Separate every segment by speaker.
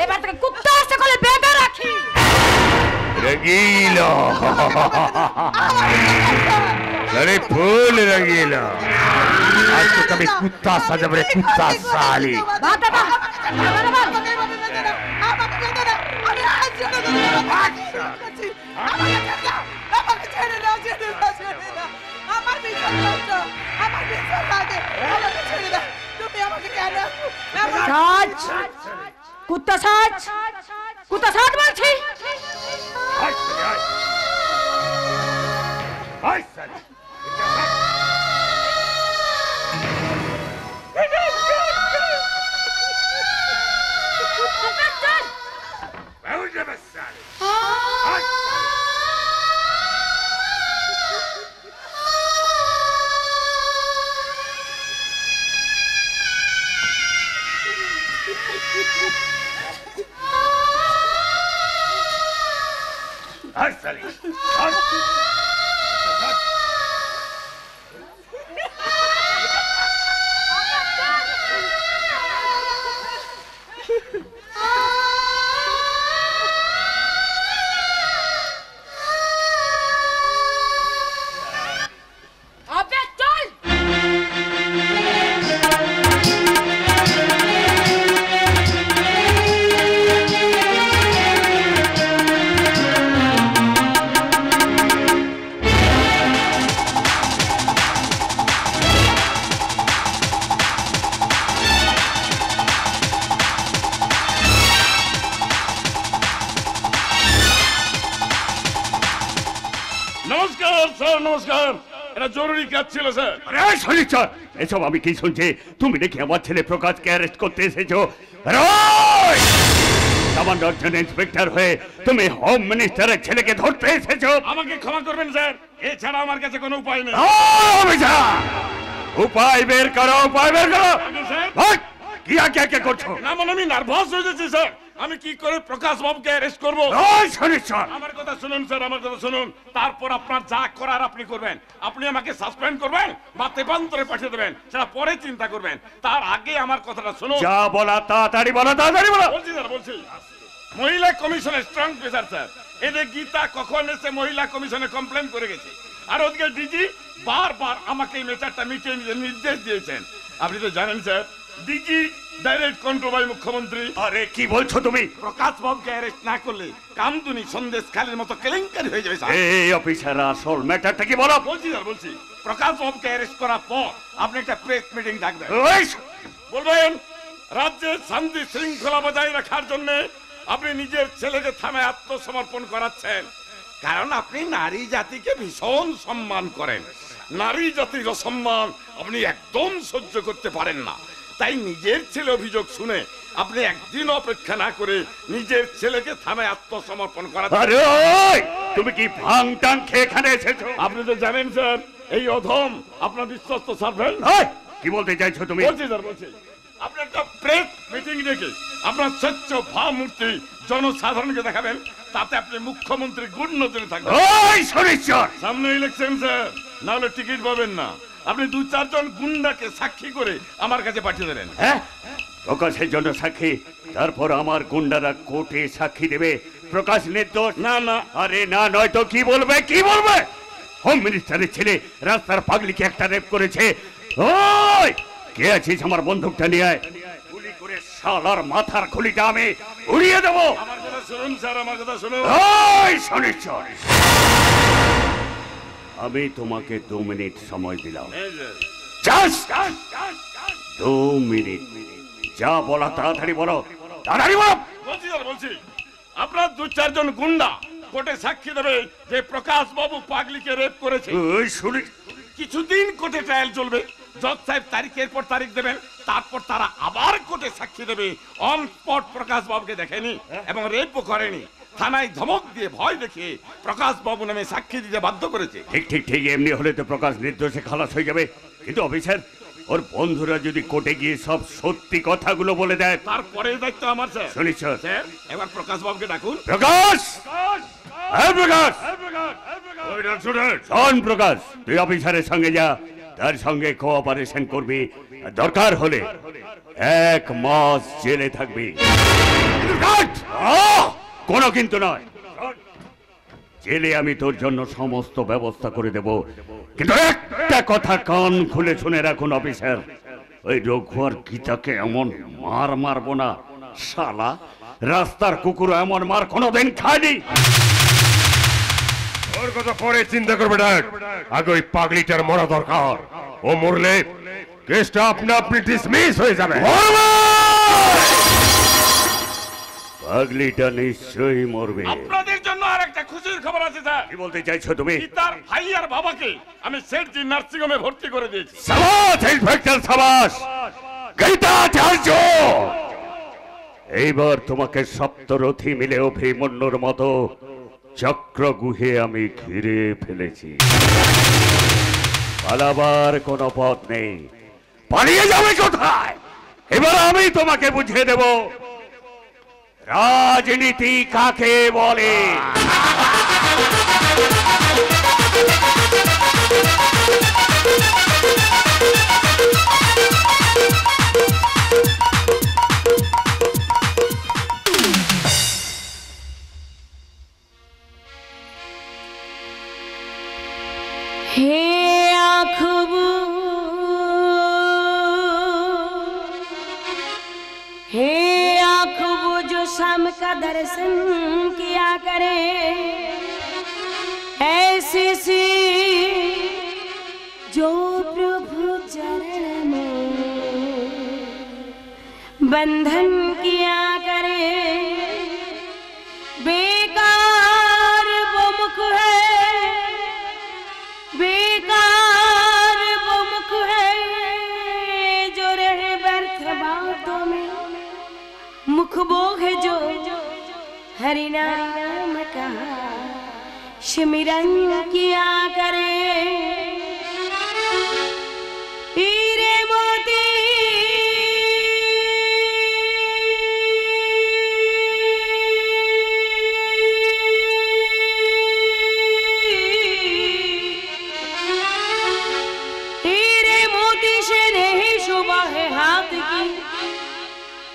Speaker 1: এবার থেকে কুত্তা সকলে বেঁধে রাখি।
Speaker 2: रंगीला अरे फूल रंगीला आज तो कभी कुत्ता सजब रे कुत्ता साली
Speaker 1: कुत्ता साच कुत्ता साच বলছি।
Speaker 2: জরুরি কাজ ছিল স্যার। আরে শনিচর এসব আমি কি শুনছি? তুমি নাকি আমার ছেলে প্রকাশকে অ্যারেস্ট করতে এসেছো? সামান্য একজন ইন্সপেক্টর হয়ে তুমি হোম মিনিস্টারের ছেলেকে ধরতে এসেছো? আমাকে ক্ষমা করবেন স্যার, এছাড়া আমার কাছে কোনো উপায় নেই। উপায় বের করো, উপায় বের করো। কি কে করছো? না মানে আমি নার্ভাস হয়ে যাচ্ছি স্যার। আমি কি করে প্রকাশ বাবুকে অ্যারেস্ট করব? আমার কথা শুনুন স্যার, আমার কথা শুনুন। তারপর আপনার যা করার আপনি করবেন। আপনি আমাকে সাসপেন্ড করবেন বা তেপান্তরে পাঠিয়ে দেবেন, সেটা পরে চিন্তা করবেন। তার আগে আমার কথাটা শুনুন। যা বলা তাড়াতাড়ি বলো, তাড়াতাড়ি বলো। বলছি স্যার, বলছি। মহিলা কমিশনের স্ট্রং প্রেসার স্যার। এদের গীতা কখন এসে মহিলা কমিশনে কমপ্লেন করে গেছে, আর ওদিকে ডিজি বারবার আমাকে এই ম্যাটারটা মিটিয়ে নিতে নির্দেশ দিয়েছেন। আপনি তো জানেন sir, DG direct control by মুখ্যমন্ত্রী। আরে কি বলছো তুমি? প্রকাশ বাবুকে অ্যারেস্ট না করলে কামদুনি সন্দেশ খালের মতো কেলেঙ্কারি হয়ে যাবে স্যার। এই অফিসার, আসল ম্যাটারটা কি বলো? বলছি স্যার, বলছি। প্রকাশ বাবুকে অ্যারেস্ট করার পর আপনি একটা প্রেস মিটিং ডাকবেন। বলবেন রাজ্যের শান্তি শৃঙ্খলা বজায় রাখার জন্য আপনি নিজের ছেলেকে থানায় আত্মসমর্পণ করাচ্ছেন, কারণ আপনি নারী জাতিকে ভীষণ সম্মান করেন। নারী জাতির অসম্মান আপনি একদম সহ্য করতে পারেন না। তাই নিজের ছেলে অভিযোগ শুনে আপনি একদিন অপেক্ষা না করে নিজের ছেলেকে থানায় আত্মসমর্পণ করাচ্ছেন। আরে তুমি কি ভাং টাং খেয়ে এখানে এসেছো? আপনি তো জানেন স্যার, এই অধম আপনার বিশ্বস্ত সার্ভেন্ট। কি বলতে চাইছো তুমি? বলছি স্যার, বলছি। আপনি একটা প্রেস মিটিং ডেকে আপনার স্বচ্ছ ভাবমূর্তি জনসাধারণকে দেখাবেন, তাতে আপনি মুখ্যমন্ত্রী গুড নজরে থাকবেন। সামনে ইলেকশন স্যার, না হলে টিকিট পাবেন না। আপনি 2-4 জন গুন্ডাকে সাক্ষী করে আমার কাছে পাঠিয়ে দেবেন। হ্যাঁ, প্রকাশের জন্য সাক্ষী? তারপর আমার গুন্ডারা কোর্টে সাক্ষী দেবে প্রকাশ নির্দোষ? না না। আরে না, নয় তো কি বলবে? কি বলবে? হোম মিনিস্টারের ছেলে রাস্তার পাগলিকে একটা রেপ করেছে। ওই কে আছিস? আমার বন্দুকটা নিয়ে আয়। গুলি করে শালার মাথার খুলিটা আমি উড়িয়ে দেবো। আমার কথা শুনুন স্যার, আমার কথা শুনুন। ওই শনিশ্চর, আমি তোমাকে 2 মিনিট সময় দিলাম। 2 মিনিট। যা বলা তাড়াতাড়ি বলো, তাড়াতাড়ি বলো। বলছি স্যার, বলছি। আপনার 2-4 জন গুন্ডা কোর্টে সাক্ষী দেবে যে প্রকাশ বাবু পাগলিকে রেপ করেছে। কিছুদিন কোর্টে ট্রায়াল চলবে। জজ সাহেব তারিখের পর তারিখ দেবেন, তারপর তারা আবার কোর্টে সাক্ষী দেবে অন স্পট প্রকাশ বাবুকে দেখেনি এবং রেপও করেনি। থানায় ধমক দিয়ে ভয় দেখিয়ে প্রকাশ বাবু নামে সাক্ষী দিতে বাধ্য করেছে।
Speaker 3: ঠিক ঠিক ঠিক, এমনি হলে তো প্রকাশ নির্দোষে খালাস হয়ে যাবে। কিন্তু অফিসার, ওর বন্ধুরা যদি কোর্টে গিয়ে সব সত্যি কথাগুলো বলে দেয়,
Speaker 2: তারপরে দায়িত্ব আমার স্যার।
Speaker 3: শুনিস
Speaker 2: স্যার, এবার প্রকাশ বাবুকে ডাকুন।
Speaker 3: প্রকাশ, হ্যাঁ প্রকাশ, শোন প্রকাশ, তুই অফিসারের সঙ্গে যা, তার সঙ্গে কোঅপারেশন করবি, দরকার হলে 1 মাস জেলে থাকবি। কোনো কিন্তু নয়, জেলে আমি তোর জন্য সমস্ত ব্যবস্থা করে দেব। কিন্তু একটা কথা কান খুলে শুনে রাখুন অফিসার, ওই রঘুয়ার গীতাকে এমন মার মারবো না, শালা রাস্তার কুকুর এমন মার কোনোদিন খায়নি।
Speaker 4: ওর কথা পরে চিন্তা করবে ডাক, আগে ওই পাগলিটার মরা দরকার। ও মরলে কেসটা আপনি ডিসমিস হয়ে যাবে।
Speaker 3: পাগলিটা নিশ্চয়ই মরবে।
Speaker 2: আপনাদের জন্য আরেকটা খুশির খবর আছে স্যার।
Speaker 3: কি বলতে চাইছো তুমি?
Speaker 2: তার ভাই আর বাবাকে আমি সেটজি নার্সিং হোমে ভর্তি করে দিয়েছি।
Speaker 3: সাবাস ইন্সপেক্টর, সাবাস গীতাচার্য। এইবার তোমাকে সপ্তরথী মিলে অভিমন্যুর মতো চক্রগুহে আমি ঘিরে ফেলেছি। পালাবার কোনো পথ নেই। পালিয়ে যাবে কোথায়? এবার আমি তোমাকে বুঝিয়ে দেব রাজনীতি কাকে বলে।
Speaker 1: हे आँखों हे आँखों जो शाम का दर्शन किया करे, ऐसी सी जो प्रभु चरण में बंधन किया करे। बेकार वो मुख है, बेकार वो मुख है जो रहे व्यर्थ बातों में। मुख वो है जो हरि नाम का सिमरन किया करे। हीरे मोती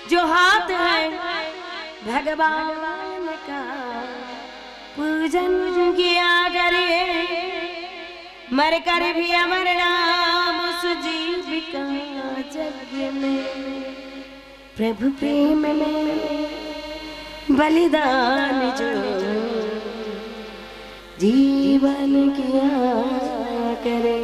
Speaker 1: जो हाथ है भगवान का पूजन किया करे। मर कर भी अमर नाम सुजीविका जग में, प्रभु प्रेम में बलिदान जो जीवन किया करे।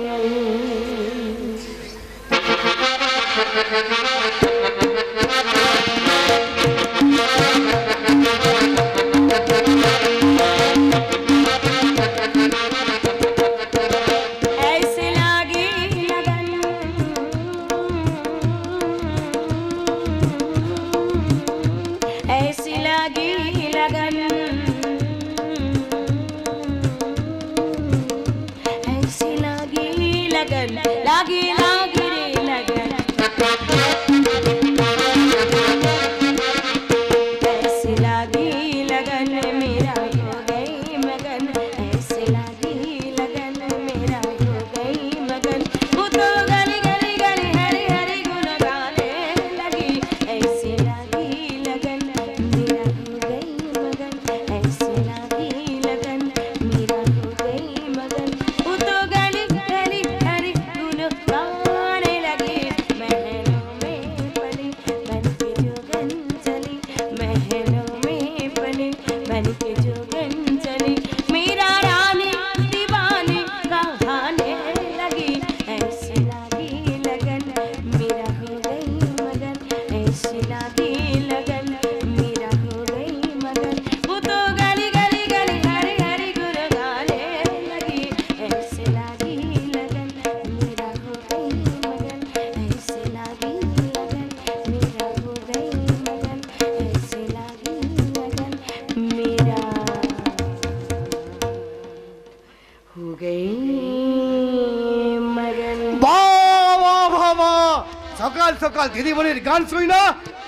Speaker 5: সকাল দিদিমণির গান শুই না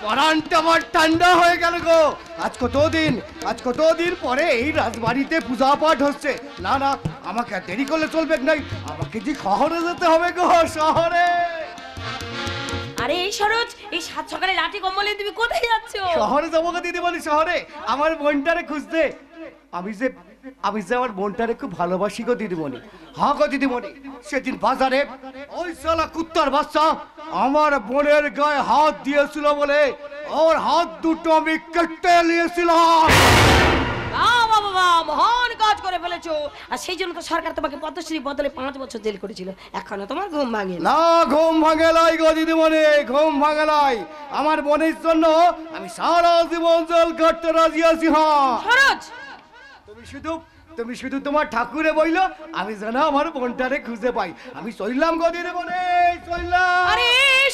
Speaker 5: পরানটা আমার ঠান্ডা হয়ে গেল গো। আজ কতদিন পরে এই রাজবাড়িতে পূজা পাঠ হচ্ছে। না না, আমাকে আর দেরি করলে চলবে নাই, আমাকে যে শহরে যেতে হবে গো, শহরে।
Speaker 1: আরে এই সরোজ, এই সাত সকালে লাঠি কম্বলে তুমি কোথায় যাচ্ছ?
Speaker 5: শহরে যাবো গো দিদিমণি, শহরে আমার বোনটারে খুঁজতে। আমি যে আমার বোনটারে খুব ভালোবাসি গো দিদিমণি। হ্যাঁ গো দিদিমণি, সেদিন বাজারে ওই শালা কুত্তার বাচ্চা আমার বোনের গায়ে হাত দিয়েছিল বলে ওর হাত দুটো আমি কেটে নিয়েছিলাম।
Speaker 1: বাবা, মহান কাজ করে ফেলেছো। আর সেই জন্য তো সরকার তোমাকে পদ্মশ্রী বদলে 5 বছর জেল করেছিল। এখনো তোমার ঘুম ভাঙে
Speaker 5: না? ঘুম ভাঙে নাই গো দিদিমণি, ঘুম ভাঙে নাই। আমার বোনের জন্য আমি সারা জীবন জেল কাটতে রাজি আছি। হ্যাঁ
Speaker 1: সরোজ,
Speaker 5: তুমি শুধু তোমার ঠাকুরে বইলো, আমি যেন আমার বোনটারে খুঁজে পাই। আমি চললাম গো দিদিমণি, চললাম।
Speaker 1: আরে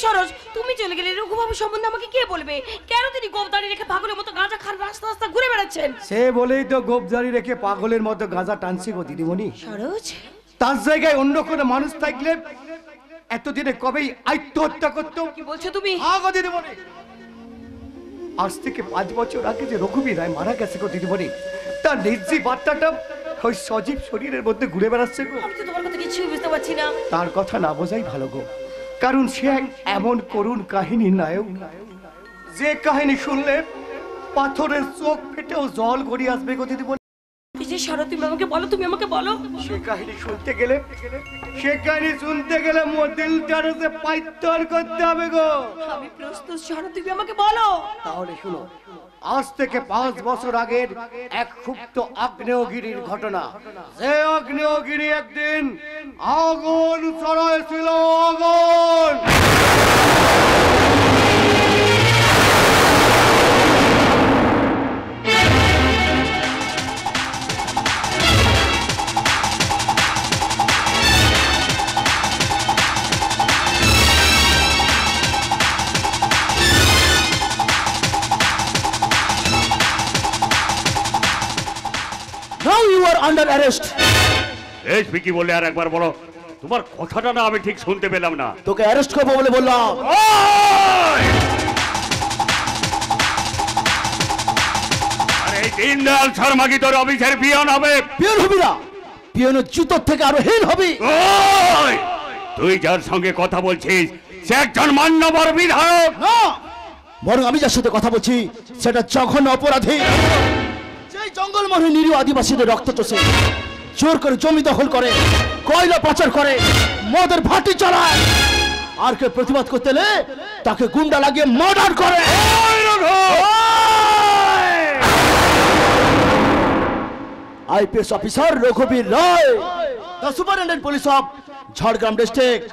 Speaker 1: সরোজ, তুমি চলে গেলে রঘুবাবু সম্বন্ধে আমাকে কে বলবে? কেন তিনি গোপদারি রেখে পাগলের মতো গাঁজা খান রাস্তা রাস্তা ঘুরে বেড়াচ্ছেন?
Speaker 5: সে বলেই তো গোপজারি রেখে পাগলের মতো গাঁজা টানছি গো দিদিমণি।
Speaker 1: সরোজ,
Speaker 5: তার জায়গায় অন্য কোনো মানুষ থাকলে এতদিনে কবেই আত্মহত্যা করতো।
Speaker 1: কি বলছো তুমি?
Speaker 5: হ্যাঁ গো দিদিমণি, আজ থেকে 5 বছর আগে যে রঘুবীর রায় মারা গেছে গো দিদিমণি, তার নির্জীব বার্তাটা ওই সজীব শরীরের মধ্যে ঘুরে বেড়াচ্ছে গো।
Speaker 1: আমি তো তোমার কথা কিছুই বুঝতে পারছি না।
Speaker 5: তার কথা না বোঝাই ভালো গো, কারণ সে এক এমন করুণ কাহিনীর নায়ক, যে কাহিনী শুনলে পাথরের চোখ ফেটেও জল গড়িয়ে আসবে গো দিদিমণি।
Speaker 1: সরোজ, তুমি আমাকে বলো।
Speaker 5: সে কাহিনী শুনতে গেলে মদিলটারে যে পাইত্তর করতে হবে গো।
Speaker 1: আমি প্রস্তুত সরোজ, তুমি আমাকে বলো।
Speaker 5: তাহলে শুনো, আজ থেকে 5 বছর আগের এক ক্ষুব্ধ আগ্নেয়গিরির ঘটনা। যে আগ্নেয়গিরি একদিন আগুন ছড়াইছিল, আগুন।
Speaker 6: Now you are under arrest.
Speaker 3: SP কি বলে আর একবার বলো, তোমার কথাটা না আমি ঠিক শুনতে পেলাম না।
Speaker 6: তোকে অ্যারেস্ট করবো বলে বললাম।
Speaker 3: আরে এই দীনদয়াল শর্মা কি তোর অফিসের পিয়ন হবে?
Speaker 6: পিয়ন হবি না, পিয়নের জুতোর থেকে আরো হীন হবি।
Speaker 3: ওই, তুই যার সঙ্গে কথা বলছিস সে একজন মান্যবর বিধায়ক
Speaker 6: না, বরং আমি যার সাথে কথা বলছি সেটা জঘন্য অপরাধী। সেই জঙ্গলমহলে নিরীহ আদিবাসীদের রক্ত চষে জোর করে জমি দখল করে, কয়লা পাচার করে, মদের ভাটি চালায়, আর কে প্রতিবাদ করতে এলে তাকে গুন্ডা লাগিয়ে মার্ডার করে। IPS officer Raghubir Roy, the superintendent police of Jhargram district.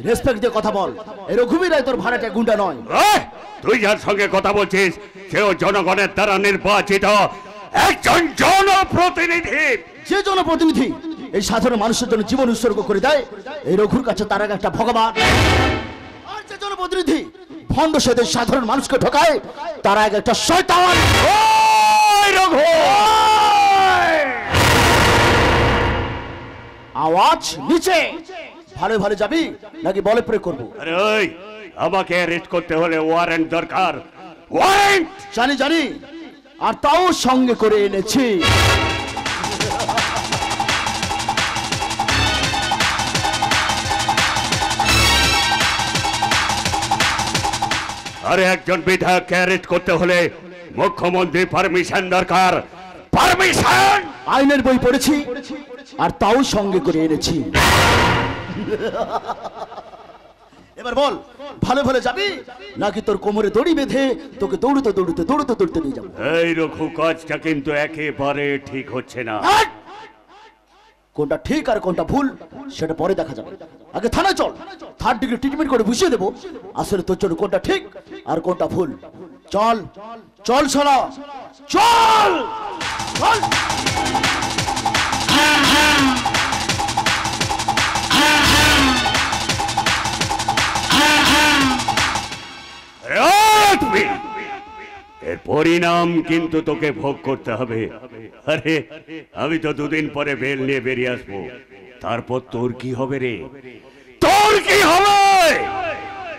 Speaker 6: Respect দিয়ে কথা বল। এই রঘুবীর রায় তোর ভাড়াটে গুন্ডা নয়।
Speaker 3: তুই যার সঙ্গে কথা বলছিস সেও জনগণের দ্বারা নির্বাচিত একজন জনপ্রতিনিধি।
Speaker 6: যে জনপ্রতিনিধি এই সাধারণ মানুষের জন্য জীবন উৎসর্গ করে দেয়, এই রঘুর কাছে তার আগে একটা ভগবান। আর যে জনপ্রতিনিধি ভণ্ড সেদের সাধারণ মানুষকে ঠকায়, তার আগে একটা শয়তান।
Speaker 3: ওই রঘু,
Speaker 6: আওয়াজ নিচে। ভালো ভালো যাবি নাকি বলে প্রয়োগ করবো?
Speaker 3: আরে ওই, আমাকে অ্যারেস্ট করতে হলে ওয়ারেন্ট দরকার। ওয়ারেন্ট?
Speaker 6: জানি, আর তাও সঙ্গে করে এনেছি।
Speaker 3: আরে একজন বিধায়ককে অ্যারেস্ট করতে হলে মুখ্যমন্ত্রী পারমিশন দরকার। পারমিশন?
Speaker 6: আইনের বই পড়েছি আর তাও সঙ্গে করে এনেছি। এবার বল, ভালো ভালো যাবি নাকি তোর কোমরে দড়ি বেঁধে তোকে দৌড়তে নিয়ে যাবো?
Speaker 3: এই রঘু, কাজটা কিন্তু একেবারে ঠিক হচ্ছে না।
Speaker 6: কোনটা ঠিক আর কোনটা ভুল সেটা পরে দেখা যাবে। আগে থানায় চল, 3rd ডিগ্রি ট্রিটমেন্ট করে বুঝিয়ে দেবো আসলে তোর জন্য কোনটা ঠিক আর কোনটা ভুল। চল চল শালা, চল চল।
Speaker 3: এর পরিণাম কিন্তু তোকে ভোগ করতে হবে। আরে আমি তো 2 দিন পরে বেল নিয়ে বেরিয়ে আসবো, তারপর তোর কি হবে রে? তোর কি হবে?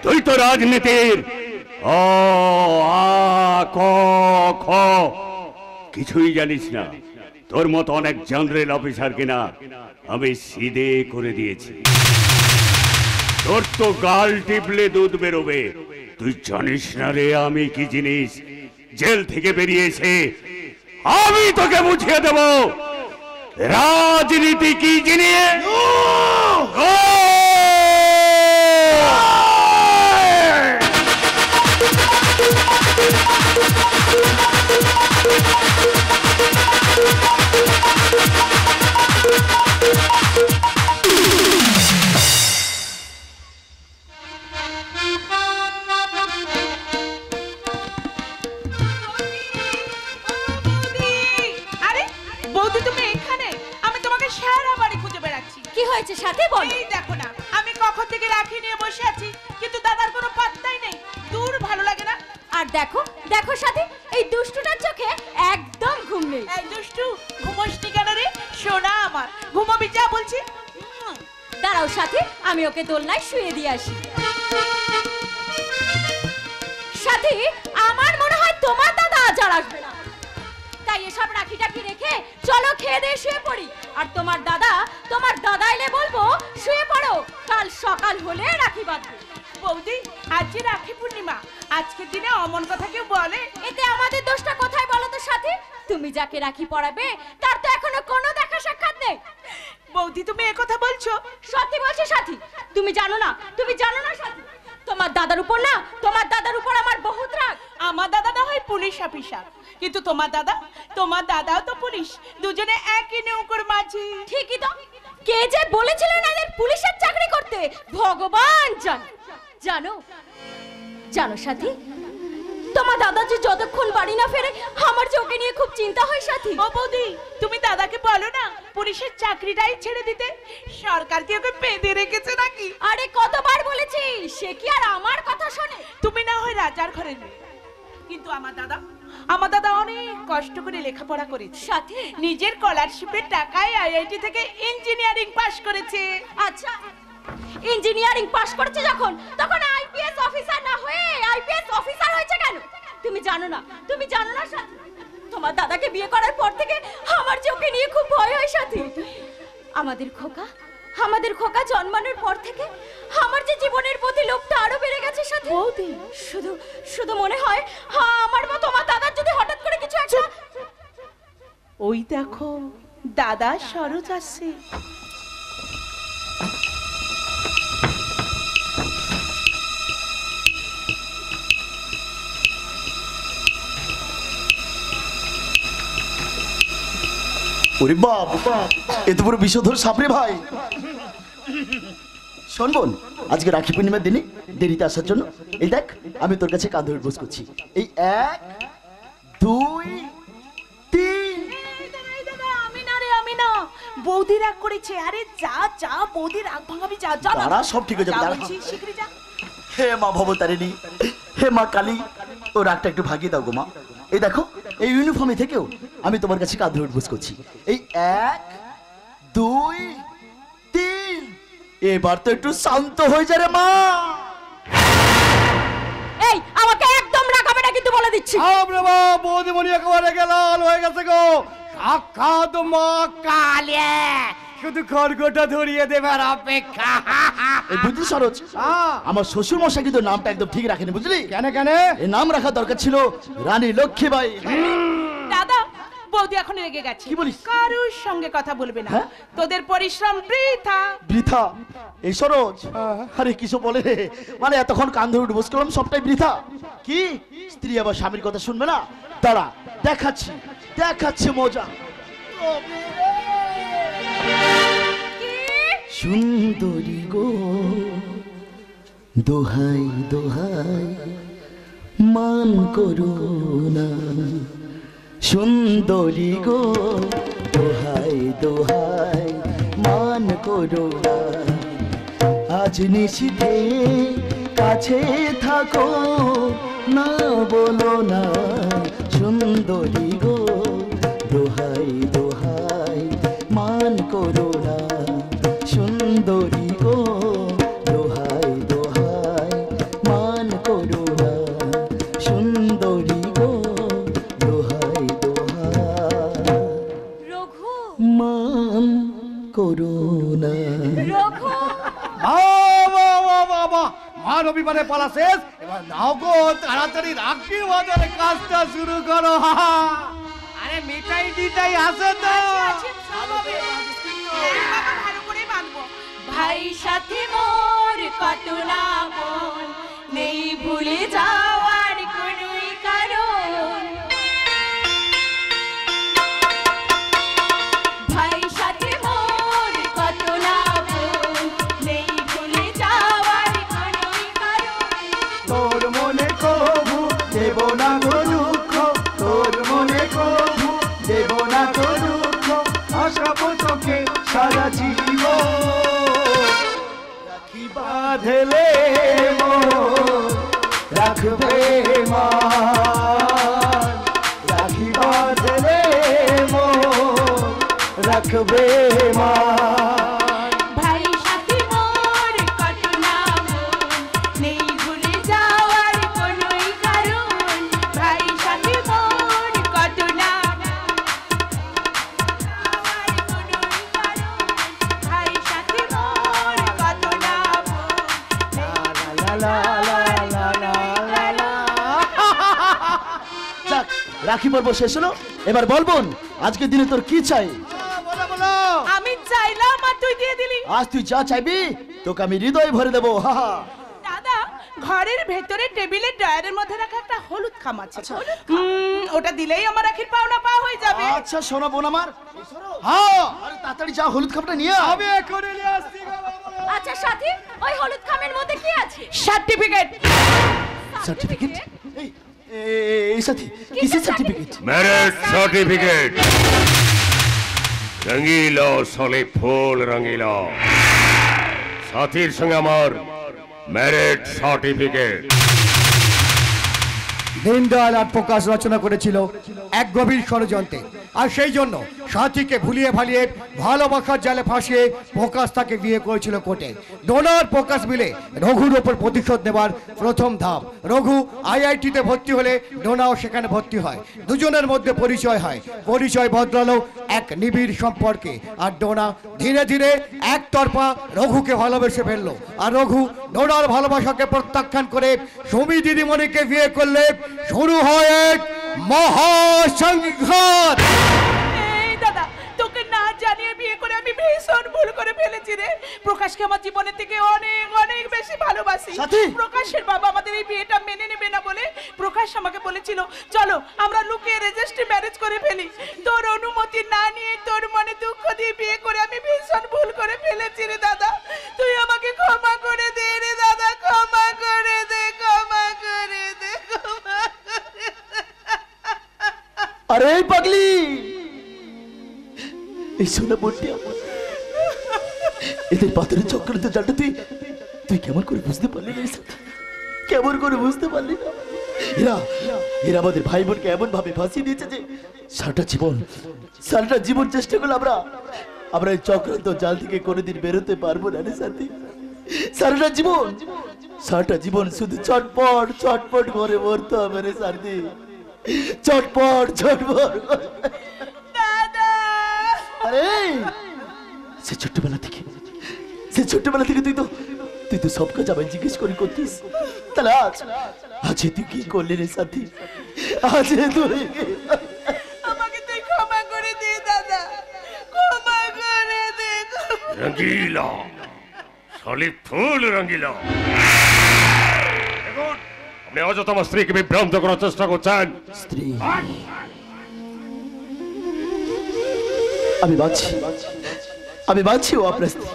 Speaker 3: তুই তো রাজনীতির অ আ ক খ কিছুই জানিস না। তোর মতো অনেক জেনারেল অফিসার কিনা আমি সিধে করে দিয়েছি। তোর তো গাল টিপলে দুধ বেরোবে। তুই জানিস না রে আমি কি জিনিস। জেল থেকে বেরিয়েছে আমি তোকে বুঝিয়ে দেব রাজনীতি কি জিনিস।
Speaker 7: আরে বৌদি তুমি এখানে? আমি তোমাকে সারা বাড়ি খুঁজে বেড়াচ্ছি।
Speaker 8: কি হয়েছে সাথে বল।
Speaker 7: এই দেখো না, আমি কখন থেকে রাখি নিয়ে বসে আছি, কিন্তু দাদার কোনো পাত্তাই নেই। দূর, ভালো লাগে না।
Speaker 8: আর দেখো দেখো সাথে, এই দুষ্টুটার চোখে একদম ঘুম নেই।
Speaker 7: এই দুষ্টু, ঘুমোসনি কেন রে? সোনা আমার, ঘুমাবি যা বলছি।
Speaker 8: দাঁড়াও সাথে, আমি ওকে দোলনায় শুয়ে দিয়ে আসি। সাথে, আমার মনে হয় তোমার দাদা আজ আর আসবে না। তাই এসব রাখি টাকি রেখে চলো খেয়ে দিয়ে শুয়ে পড়ি। আর তোমার দাদা এলে বলবো শুয়ে পড়ো, কাল সকাল হলে রাখি বাঁধবে।
Speaker 7: বৌদি, আজ যে রাখি পূর্ণিমা, আজকের দিনে অমন কথা কেউ বলে?
Speaker 8: এতে আমাদের দোষটা কোথায় বলো তো সাথী? তুমি যাকে রাখি পরাবে তার তো এখনো কোনো দেখা সাক্ষাৎ নেই।
Speaker 7: বৌদি, তুমি এ কথা বলছো?
Speaker 8: সত্যি বলছি সাথী, তুমি জানো না সাথী, তোমার দাদার উপর আমার বহুত রাগ।
Speaker 7: আমার দাদা না হয় পুলিশ অফিসার, কিন্তু তোমার দাদাও তো পুলিশ। দুজনে একই নৌকোর মাঝি।
Speaker 8: ঠিকই তো। কে যে বলেছিল না এদের পুলিশের চাকরি করতে, ভগবান জানো সাথী, তোমার দাদা যে যতক্ষণ বাড়ি না ফেরে আমার যে ওকে নিয়ে খুব চিন্তা হয় সাথী।
Speaker 7: ও বৌদি, তুমি দাদাকে বলো না পুলিশের চাকরিটাই ছেড়ে দিতে। সরকার কি ওকে বেঁধে রেখেছে নাকি?
Speaker 8: আরে কতবার বলেছি, সে কি আর আমার কথা শোনে?
Speaker 7: তুমি না হয় রাজার ঘরের মেয়ে, কিন্তু আমার দাদা অনেক কষ্ট করে লেখাপড়া করেছে।
Speaker 8: সাথী,
Speaker 7: নিজের স্কলারশিপের টাকায় আইআইটি থেকে ইঞ্জিনিয়ারিং পাশ করেছে।
Speaker 8: আচ্ছা, ইঞ্জিনিয়ারিং পাশ করেছে যখন, তখন আইপিএস অফিসার না হয়ে আইপিএস অফিসার হয়েছে কেন? তুমি জানো না সাথী, তোমার দাদাকে বিয়ে করার পর থেকে আমার যে ওকে নিয়ে খুব ভয় হয় সাথী। আমাদের খোকা জন্মানোর পর থেকে আমার যে জীবনের প্রতি লোভটা আরো বেড়ে গেছে সাথী।
Speaker 7: বৌদি,
Speaker 8: শুধু মনে হয় আমার মতো তোমার দাদার যদি হঠাৎ করে কিছু একটা।
Speaker 7: ওই দেখো দাদা সরোজ আসছে।
Speaker 6: ওরে বাপ, এ তো পুরো বিষধর সাপরে ভাই। শোন বোন, আজকে রাখি পূর্ণিমার দিনে দেরিতে আসার জন্য এই দেখ আমি তোর কাছে কাঁধে বস করছি। এই 1 2 3।
Speaker 7: আমি না বৌদি রাগ করেছে। আরে যা বৌদি রাগ ভাঙাবি, যা
Speaker 6: দাঁড়া, সব ঠিক হয়ে যাবে, দাঁড়া।
Speaker 7: শিগগিরই যা।
Speaker 6: হে মা ভবতারিণী, হে মা কালী, ও রাগটা একটু ভাগিয়ে দাও গো মা। এই দেখো এই ইউনিফর্মে থেকেও আমি তোমার কাছে কাঁধে বস করছি। এই 1 2 3। এবার তো একটু শান্ত হয়ে যা রে মা।
Speaker 8: এই আমাকে একদম রাগাবে না কিন্তু বলে দিচ্ছি।
Speaker 5: আমরা মা বৌদিমণি একেবারে গেলাল হয়ে গেছে গো। সাক্ষাৎ মা কালী, শুধু খড়গোটা ধরিয়ে দেবার অপেক্ষা।
Speaker 6: এই বুঝলি সরোজ, আমার শ্বশুর মশাই কিন্তু নামটা একদম ঠিক রাখেনি, বুঝলি?
Speaker 5: কেন
Speaker 6: এই নাম রাখা দরকার ছিল রানী লক্ষ্মীবাই।
Speaker 7: দাদা, বৌদি এখন রেগে গেছে।
Speaker 6: কি বলিস?
Speaker 7: কারুর সঙ্গে কথা বলবে না।
Speaker 6: হ্যাঁ?
Speaker 7: তোদের পরিশ্রম
Speaker 6: বৃথা। এই সরোজ, আরে কিছু বলে রে, মানে এতক্ষণ কান ধরে বসে করলাম, সবটাই বৃথা। কি স্ত্রী আবার স্বামীর কথা শুনবে না? দাঁড়া, দেখাচ্ছি মজা। সুন্দরী গো, দোহাই মান করো না। সুন্দরী গো, দোহাই মান করো না। আজ নিশিতে কাছে থাকো, না বলো না। সুন্দরী গো, দোহাই মান করো না। সুন্দরী গো, দোহাই করুণা।
Speaker 8: রঘু
Speaker 5: বাবা মা রবিবারে পালা শেষ, এবার নাও গো তাড়াতাড়ি রাখি বাজারে কাজটা শুরু করো। আরে মিঠাই টিটাই আছে তো?
Speaker 7: আছে, সব হবে। বাবা ভালো করে বাঁধবো। ভাই সাথে মোর কত না মন, নেই ভুলে যাওয়ার কোনোই কারণ। ভাই সাথে মোর কত না মন, নেই ভুলে যাওয়ার কোনোই কারণ।
Speaker 5: তোর মনে কবু দেব না গো দুঃখ, তোর মনে কবু দেব না গো দুঃখ, আশাবো চোখে সারা জীবন। রাখি বাঁধলে রাখবে মান, রাখি বাঁধলে রাখবে মান।
Speaker 7: ভাই সাথে মোর কত না মন, নেই ভুলে যাওয়ার কোনোই কারণ। ভাই সাথে মোর কত না মন, যাওয়ার কোনোই কারণ। ভাই সাথে মোর কত না মন,
Speaker 5: লা লা লা লা লা লা লা।
Speaker 6: যাক, রাখি পর্ব শেষ হলো, এবার বল বোন আজকের দিনে তোর কি চাই?
Speaker 5: বলো বলো।
Speaker 7: আমি চাইলাম আর তুই দিয়ে দিলি।
Speaker 6: আজ তুই যা চাইবি তোকে আমি হৃদয় ভরে দেবো। হা হা।
Speaker 7: দাদা, ঘরের ভেতরে টেবিলের ড্রয়ারের মধ্যে রাখা একটা হলুদ খাম আছে, ওটা দিলেই আমার রাখির পাওনা পাওয়া হয়ে যাবে।
Speaker 6: আচ্ছা শোনো বোন আমার, হ্যাঁ আরে তাড়াতাড়ি যা হলুদ কাপড়টা নিয়ে আয়।
Speaker 5: আমি এখনই নিয়ে আসছি গো বাবা।
Speaker 8: আচ্ছা সাথী, ওই হলুদ খামের মধ্যে কি আছে?
Speaker 7: সার্টিফিকেট।
Speaker 6: সার্টিফিকেট? এই সাথী কিসের সার্টিফিকেট?
Speaker 4: Marriage certificate. রঙিলো সলে ফুল রঙিলো, সাথীর সঙ্গে আমার ম্যারেজ সার্টিফিকেট।
Speaker 5: দীনদয়াল আর প্রকাশ রচনা করেছিল এক গভীর ষড়যন্ত্রে, আর সেই জন্য সাথীকে ভুলিয়ে ভালিয়ে ভালোবাসার জালে ফাঁসিয়ে প্রকাশ তাকে বিয়ে করেছিল কোর্টে। ডোনার প্রকাশ মিলে রঘুর ওপর প্রতিশোধ নেবার প্রথম ধাপ। রঘু আইআইটিতে ভর্তি হলে ডোনাও সেখানে ভর্তি হয়, দুজনের মধ্যে পরিচয় হয়। পরিচয় বদলালো এক নিবিড় সম্পর্কে, আর ডোনা ধীরে ধীরে একতরফা রঘুকে ভালোবেসে ফেললো। আর রঘু ডোনার ভালোবাসাকে প্রত্যাখ্যান করে সুমি দিদিমণিকে বিয়ে করলে শুরু হয় এক মহাসংঘাত।
Speaker 7: এই দাদা, তোকে না জানিয়ে বিয়ে করে আমি ভীষণ ভুল করে ফেলেছি রে। প্রকাশকে আমার জীবনের থেকে অনেক অনেক বেশি ভালোবাসি।
Speaker 6: সাথী!
Speaker 7: প্রকাশের বাবা আমাদের এই বিয়েটা মেনে নেবে না বলে প্রকাশ আমাকে বলেছিল চলো আমরা লুকিয়ে রেজিস্ট্রি ম্যারেজ করে ফেলি। তোর অনুমতি না নিয়ে তোর মনে দুঃখ দিয়ে বিয়ে করে আমি ভীষণ ভুল করে ফেলেছি রে দাদা। তুই আমাকে ক্ষমা করে দে রে দাদা, ক্ষমা করে দে, ক্ষমা করে দে, ক্ষমা করে দে।
Speaker 6: আরে পাগলি, এই সোনা বোনটি আমার, এদের পাথরের চক্রান্ত জালটা তুই কেমন করে বুঝতে পারলি না? কেমন করে বুঝতে পারলি না? এরা এরা আমাদের ভাই বোনকে এমন ভাবে ফাঁসিয়ে দিয়েছে যে সারাটা জীবন চেষ্টা করলে আমরা এই চক্রান্ত জাল থেকে কোনোদিন বেরোতে পারবো না রে সাথী। সারাটা জীবন শুধু চটপট চটপট করে মরতে হবে রে সাথী, চটপট চটপট। আরে সে ছোট্টবেলা থেকে তুই তো সব কাজ আমায় জিজ্ঞেস করতিস, তাহলে আজ তুই কি করলি রে সাথী? আজ তুই
Speaker 7: আমাকে তুই ক্ষমা করে দে দাদা, ক্ষমা করে দে।
Speaker 4: রঙিলো সলে ফুল রঙিলো। দেখুন, আপনি অযথা আমার স্ত্রীকে বিভ্রান্ত করার চেষ্টা করছেন।
Speaker 6: স্ত্রী, আমি বাঁচছি ও আপনার স্ত্রী।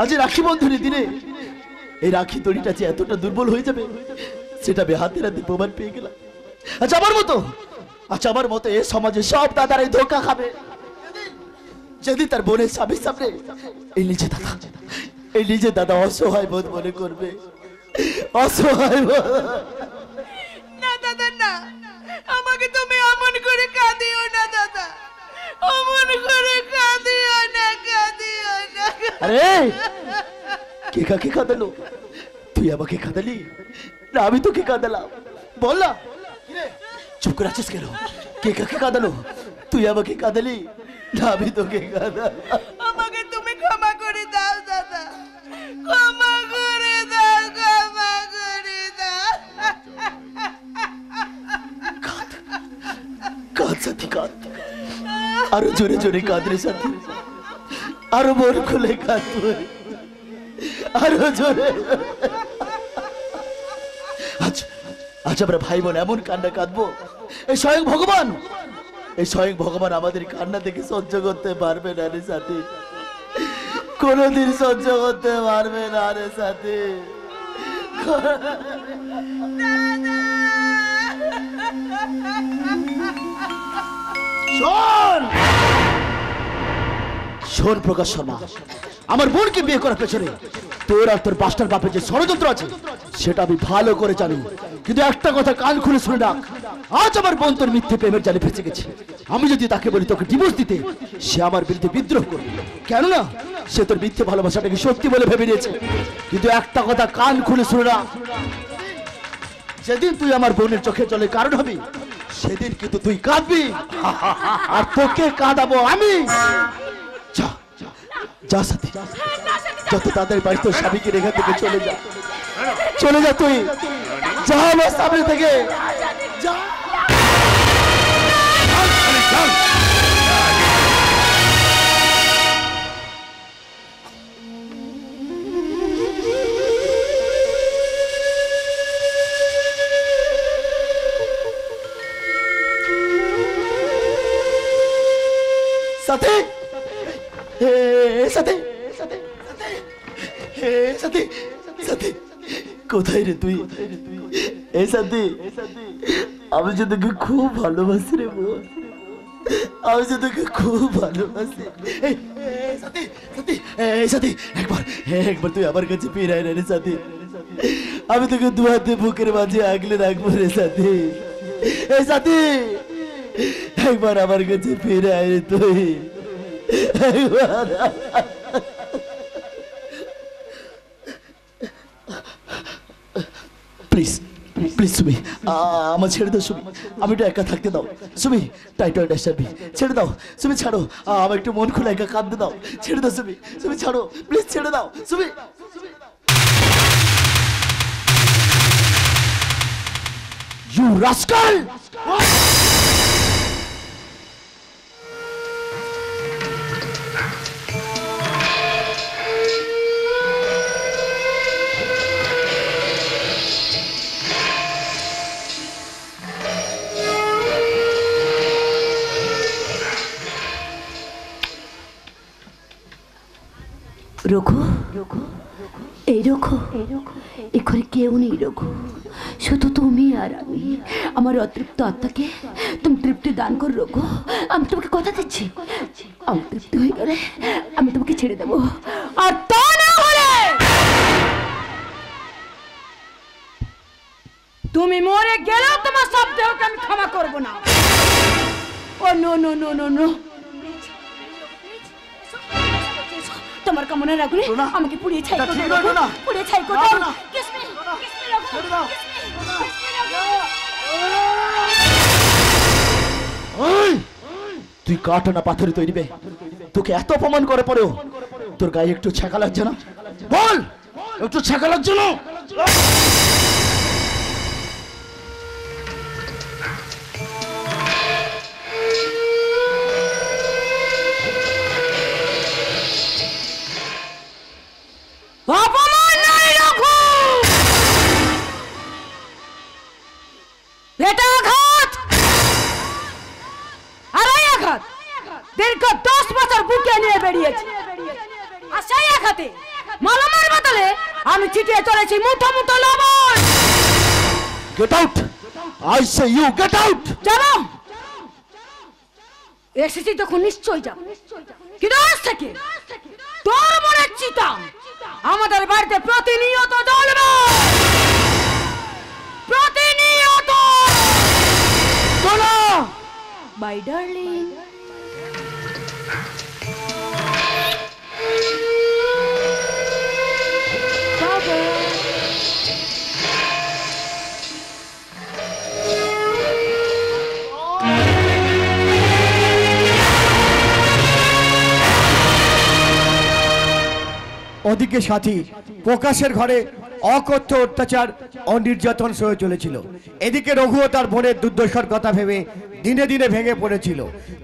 Speaker 6: আজ রাখি বন্ধনের দিনে এই রাখি দড়িটা যে এতটা দুর্বল হয়ে যাবে সেটা আমি হাতে প্রমাণ পেয়ে গেলাম। আচ্ছা আমার মতো এ সমাজে সব দাদারাই ধোকা খাবে যদি তার বোনের স্বামীর সামনে এই নিজে দাদা অসহায় বোধ মনে করবে। অসহায়
Speaker 7: না দাদা না, আমাকে তুমি অমন করে কাঁদিও না দাদা, অমন করে কাঁদিও না, কাঁদিও না।
Speaker 6: আরে কে কাকে কাঁদালো? তুই আমাকে কাঁদালি না আমি তোকে কাঁদালাম? বল না, চুপ করে আছিস কেন? কে কাকে কাঁদালো? তুই আমাকে কাঁদালি না আমি তোকে কাঁদালাম?
Speaker 7: আমাকে
Speaker 6: কাঁদ সাথী কাঁদ, আরো জোরে জোরে কাঁদ রে সাথী, আরো মন খুলে কাঁদ তুই, আরো জোরে। আজ আজ আমরা ভাই বোন এমন কান্না কাঁদবো, এই স্বয়ং ভগবান আমাদের কান্না থেকে সহ্য করতে পারবে না রে সাথী, কোনদিন সহ্য করতে পারবে না রে সাথী। শোন শোন প্রকাশ শর্মা, আমার বোনকে বিয়ে করার পেছনে তোর আর তোর বাস্টার বাপের যে ষড়যন্ত্র আছে সেটা আমি ভালো করে জানি, কিন্তু একটা কথা কান খুলে শুনে রাখ, আজ আমার বোন তোর মিথ্যে প্রেমের জালে ফেঁসে গেছে। আমি যদি তাকে বলি তোকে ডিভোর্স দিতে, সে আমার বিরুদ্ধে বিদ্রোহ করবে, কেননা সে তোর মিথ্যে ভালোবাসাটাকে সত্যি বলে ভেবে নিয়েছে। কিন্তু একটা কথা কান খুলে শুনে রাখ, যেদিন তুই আমার বোনের চোখে জলে কারণ হবি সেদিন কিন্তু তুই কাঁদবি, আর তোকে কাঁদাবো আমি। যা যা সাথী, যত তাড়াতাড়ি পারিস তোর স্বামীকে রেখা থেকে চলে যা, চলে যা, তুই যা আমার সামনে থেকে যা। সাথী, সাথী, সাথী, সাথী, কোথায় রে তুই? এ সাথী, আমি যে তোকে খুব ভালোবাসি রে বোন, আমি যে তোকে খুব ভালোবাসি। সাথী, সাথী, সাথী, একবার তুই আমার কাছে ফিরে আয় রে সাথী, আমি তোকে দু হাতে বুকের মাঝে আগলে রাখবো রে সাথী। এই সাথী, একবার আমার কাছে ফিরে আয় রে তুই। প্লিজ প্লিজ সুমি, আমার ছেড়ে দাও সুমি, আমি একটু একা থাকতে দাও সুমি, টাইট আন্ডারস্ট্যান্ড, ছেড়ে দাও সুমি, ছাড়ো, আমার একটু মন খুলে একা কাঁদতে দাও, ছেড়ে দাও সুমি, সুমি ছাড়ো প্লিজ, ছেড়ে দাও সুমি। You rascal!
Speaker 9: রঘু, এই রঘু, এখানে কেউ নেই রঘু, শুধু তুমি আর আমি। আমার অতৃপ্ত আত্মাকে তুমি তৃপ্তি দান করো রঘু, আমি তোমাকে কথা দিচ্ছি, আমি তৃপ্তি হয়ে গেলে আমি তোমাকে ছেড়ে দেবো, আর তা না হলে
Speaker 1: তুমি মরে গেলেও তোমার সব দেহকে আমি ক্ষমা করবো না। Oh no no no no no,
Speaker 9: তোমার কামনা রাখলে আমাকে পুড়িয়ে ছাই করে দাও, পুড়িয়ে ছাই করে দাও।
Speaker 6: তুই কাটা না পাথরে তৈরি বে, তোকে এত অপমান করে পরেও তোর গায়ে একটু ছ্যাঁকা লাগছে না? বল, একটু ছ্যাঁকা লাগছে না?
Speaker 1: অপমান নাই রাখো, এটা আঘাত, আর এই আঘাত দীর্ঘ 10 বছর বুকে নিয়ে বেরিয়েছি, আর সেই আঘাতে মালামার বদলে আমি ছিটিয়ে চলেছি মুঠো মুঠো লবণ।
Speaker 6: Get out, I say you get out.
Speaker 1: চলো, এসেছি তখন নিশ্চয়ই যাবো, কিন্তু আজ থেকে তোর মনের চিতা আমাদের বাড়িতে প্রতিনিয়ত জ্বলবে, প্রতিনিয়ত।
Speaker 6: চলো
Speaker 9: বাই ডার্লিং।
Speaker 5: ওদিকে সাথী প্রকাশের ঘরে অকথ্য অত্যাচার ও নির্যাতন সয়ে চলেছিল। এদিকে রঘু ও তার বোনের দুর্দশার কথা ভেবে দিনে দিনে ভেঙে পড়েছিল,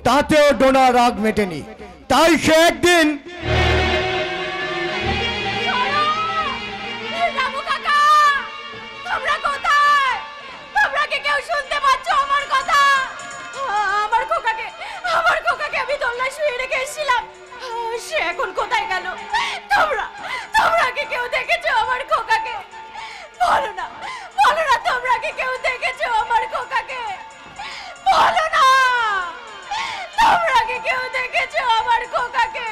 Speaker 5: তাতেও ডোনার রাগ মেটেনি। তাই সে একদিন
Speaker 8: রামু কাকা, তোমরা কোথায়? তোমরা কি কেউ শুনতে পাচ্ছ আমার কথা? আমার খোকাকে আমি দোলনায় শুয়ে রেখে এসেছিলাম, সে এখন কোথায় গেল? তোমরা কি কেউ দেখেছো আমার খোকাকে? বলো না তোমরা কি কেউ দেখেছো আমার খোকাকে? বলো না তোমরা কি কেউ দেখেছো আমার খোকাকে?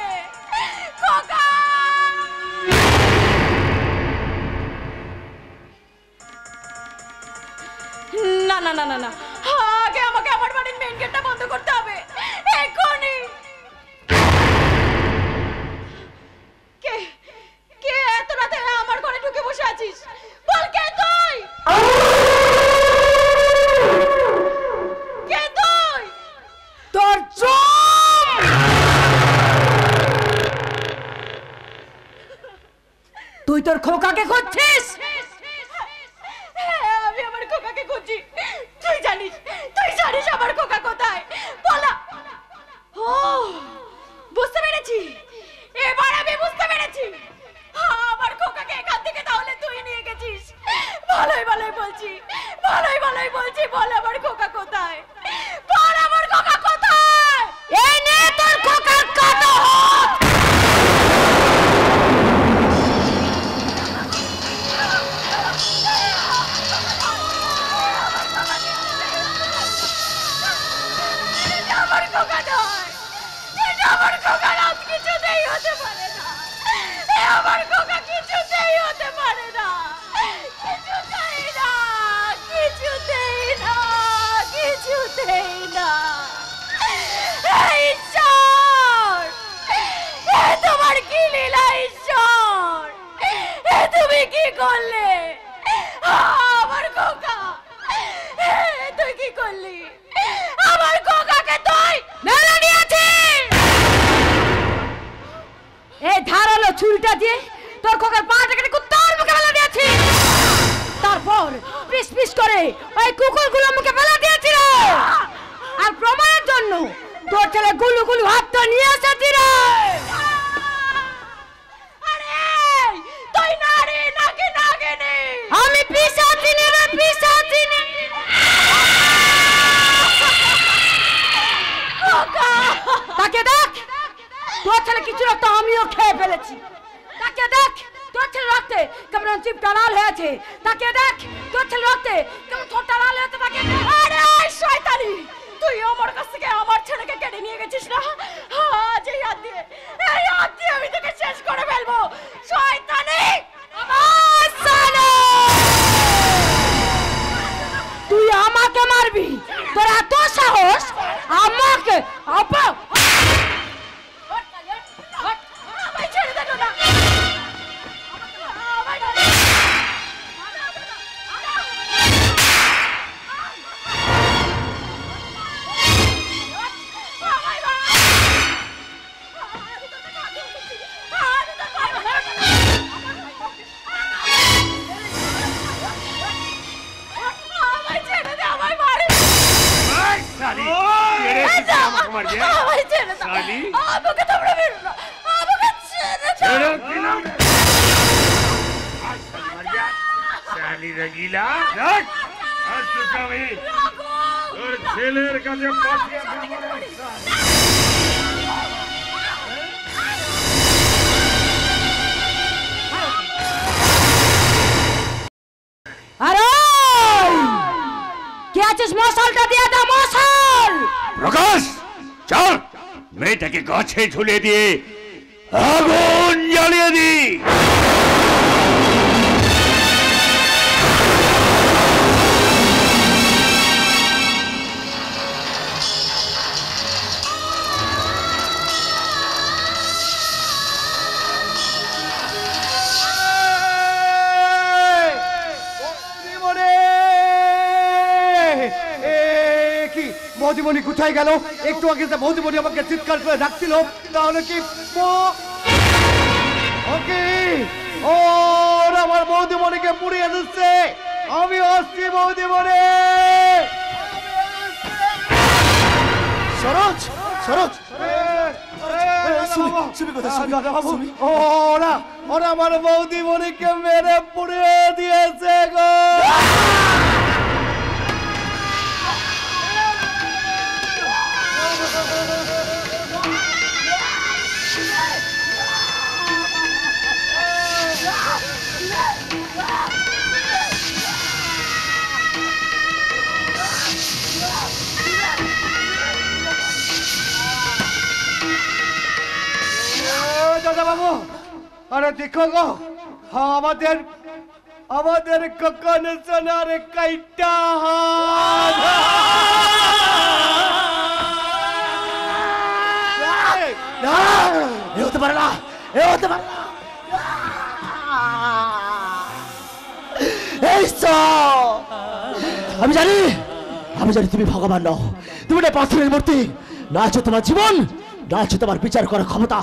Speaker 8: খোকা! না না না না না, আগে আমাকে আমার বাড়ির মেইন গেটটা বন্ধ করতে হবে এখনই। কে এত রাতে আমার ঘরে ঢুকে বসে আছিস? বল কে তুই? কে তুই?
Speaker 1: তোর চোখ! তুই তোর খোকাকে খুঁজছিস?
Speaker 8: আমি আমার খোকাকে খুঁজছি। তুই জানিস আমার খোকা কোথায়? বলা। ও, বুঝতে পেরেছি, এবার আমি বুঝতে পেরেছি। আমার খোকাকে এখান থেকে তাহলে তুই নিয়ে গেছিস। ভালোই বলছি, বল আমার খোকা কোথায়? বল আমার খোকা কোথায়?
Speaker 1: এই নে তোর খোকার কাটা হাত!
Speaker 8: আমার খোকা নয়, এটা আমার খোকা না, কিছুতেই হতে পারে না। আমার খোকা কিছুতেই হতে পারে না, কিছুতেই না। ঈশ্বর, তোমার কি লীলা ঈশ্বর, তুমি কি করলে আমার খোকা? তুই কি করলি আমার খোকাকে? তুই
Speaker 1: মেরে নিয়েছিস! এই ধারালো ছুরিটা দিয়ে তোর খোকার পাটাকে কুত্তার মুখে ফেলে দিয়েছি। তারপর পিস পিস করে ওই কুকুরগুলো মুখে ফেলে দিয়েছিল। আর প্রমাণের জন্য তোর ছেলে গুলু হাতটা নিয়ে এসেছি রে।
Speaker 8: আরে তুই নারী নাকি নাগিনী?
Speaker 1: আমি পিশাচিনী রে, পিশাচিনী। তাকে দেখ, তোর ছেলে কিছু রক্ত আমিও খেয়ে ফেলেছি। তাকে দেখ, তোর ছেলে রক্তে কেমন চিপটা লাল হয়েছে। তাকে দেখ, তোর ছেলে রক্তে কেমন ঠোঁটটা লাল হয়েছে। তাকে দেখ।
Speaker 8: আরে শয়তানি, তুই আমার কাছ থেকে আমার ছেলেকে কেড়ে নিয়ে গেছিস না? আজ এই হাত দিয়ে আমি তোকে শেষ করে ফেলবো। শয়তানি,
Speaker 1: তুই আমাকে মারবি? তোর এত সাহস? আমাকে
Speaker 8: আমায় ছেড়ে দে না।
Speaker 2: ছেলের কাছে
Speaker 1: আরে কে আছিস? মশালটা দিয়ে দা, মশাল।
Speaker 3: প্রকাশ, চল মেয়েটাকে গাছে ঝুলিয়ে দিয়ে আগুন জ্বালিয়ে দি।
Speaker 5: বৌদিমণি কোথায় গেল? একটু আগে বৌদিমণি আমাকে চিৎকার করে ডাকছিল, তাহলে কি আমার বৌদিমণিকে পুড়িয়ে দিচ্ছে? আমি আসছি বৌদিমণি।
Speaker 6: সরোজ সরোজ
Speaker 5: ওরা ওরা আমার বৌদি মনিকে মেরে পুড়িয়ে দিয়েছে গো। দাদা বাবু, আরে দেখো গো, আমাদের আমাদের কখনো সোনার কাইটা
Speaker 6: এ হতে পারে না, এ হতে পারে না। আমি জানি, আমি জানি তুমি ভগবান নও, তুমি একটা পাথরের মূর্তি। না আছে তোমার জীবন, না আছে তোমার বিচার করার ক্ষমতা।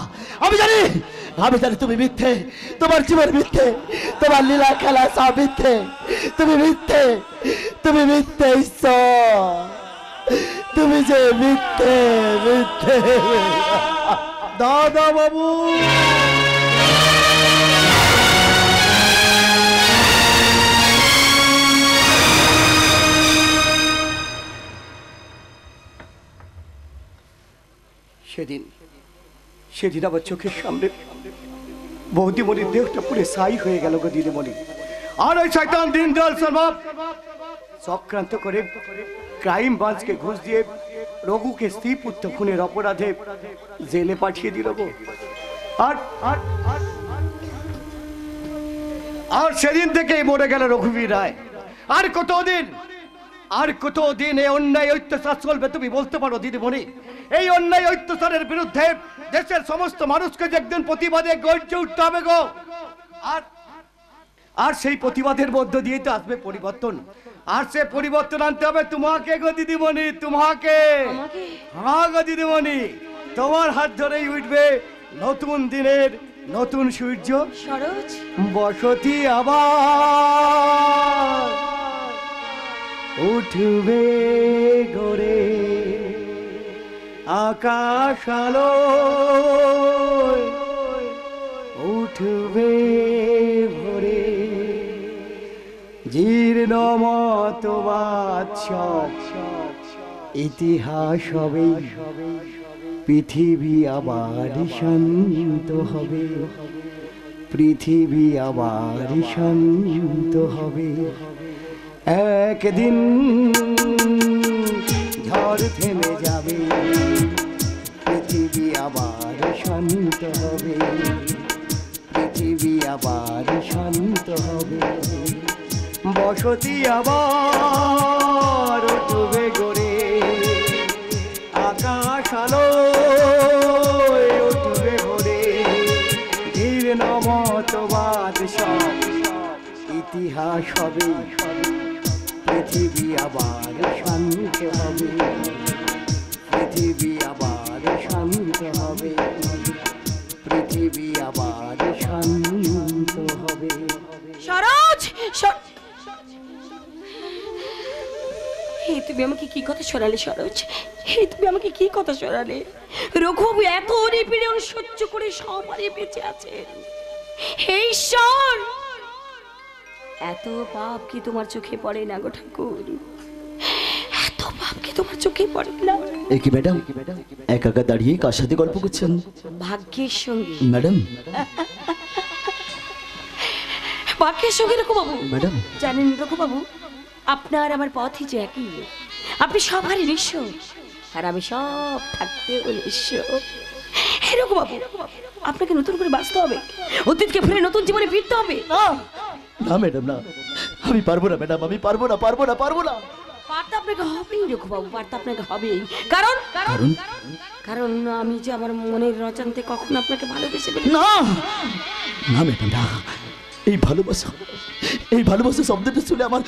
Speaker 6: আমি জানি, আমি জানি তুমি মিথ্যে, তোমার জীবন মিথ্যে, তোমার লীলা খেলা সব মিথ্যে। তুমি মিথ্যে, তুমি মিথ্যে ঈশ্বর, তুমি যে মিথ্যে মিথ্যে।
Speaker 5: দাদা বাবু সেদিন সেদিন আমার চোখের সামনে বৌদিমণির দেহটা পুরে ছাই হয়ে গেল গো দিদিমণি। আর ওই শয়তান দীনদয়াল শর্মা চক্রান্ত করে ক্রাইম ব্রাঞ্চকে ঘুষ দিয়ে রঘুকে স্ত্রী পুত্র খুনের অপরাধে জেলে পাঠিয়ে দিল গো। আর আর আর সেদিন থেকেই মরে গেল রঘুবীর রায়। আর কতদিন, আর কতদিন এই অন্যায় অত্যাচার চলবে তুমি বলতে পারো দিদিমণি? এই অন্যায় অত্যাচারের বিরুদ্ধে দেশের সমস্ত মানুষকে যে একদিন প্রতিবাদে গর্জে উঠতে হবে গো। আর আর সেই প্রতিবাদের মধ্য দিয়ে তো আসবে পরিবর্তন। আর সে পরিবর্তন আনতে হবে তোমাকে গো দিদিমণি, তোমাকে। হ্যাঁ গো দিদিমণি, তোমার হাত ধরেই উঠবে নতুন দিনের নতুন সূর্য।
Speaker 8: সরোজ,
Speaker 5: বসতি আবার উঠবে গড়ে, আকাশ আলো উঠবে ভরে, জীর্ণ মতবাদ সব ইতিহাস হবে, পৃথিবী আবার শান্ত হবে, পৃথিবী আবার শান্ত হবে। একদিন ঝড় থেমে যাবে, পৃথিবী আবার শান্ত হবে, পৃথিবী আবার শান্ত হবে, বসতি আবার উঠবে গড়ে, আকাশ আলো উঠবে ভরে, জীর্ণ মতবাদ সব ইতিহাস হবে, পৃথিবী আবার শান্ত হবে, পৃথিবী আবার শান্ত হবে, পৃথিবী আবার শান্ত হবে।
Speaker 8: সরোজ, তুমি আমাকে কি কথা শোনালে সরোজ? তুমি আমাকে কি কথা শোনালে? রঘুবাবু এত নিপীড়ন সহ্য করে সবারই বেঁচে আছেন। হে ঈশ্বর, এত পাপ কি তোমার চোখে পড়ে না গো ঠাকুর? এত পাপ কি তোমার চোখে পড়ে না?
Speaker 6: এ কি ম্যাডাম, একা একা দাঁড়িয়ে কার সাথে গল্প করছেন?
Speaker 8: ভাগ্যের সঙ্গে
Speaker 6: ম্যাডাম।
Speaker 8: ভাগ্যের সঙ্গে রঘুবাবু?
Speaker 6: ম্যাডাম
Speaker 8: জানেন রঘুবাবু, আপনার আমার পথই যে একই। আপনি সবারই নিঃস্ব, আর আমি সব থাকতে নিঃস্ব। হে রঘুবাবু, আপনাকে নতুন করে বাঁচতে হবে, অতীতকে ফিরে নতুন জীবনে ফিরতে হবে।
Speaker 6: না ম্যাডাম, না, আমি পারবো না ম্যাডাম, আমি পারবো না, পারবো না, পারবো না।
Speaker 8: পারতে আপনাকে হবেই রঘুবাবু, পারতে আপনাকে হবেই। কারণ কারণ কারণ আমি যে আমার মনের রচনাতে কখনো আপনাকে ভালোবেসে ফেলি
Speaker 6: না। না ম্যাডাম, না, এই ভালোবাসা, এই ভালোবাসা শব্দটা শুনে আমার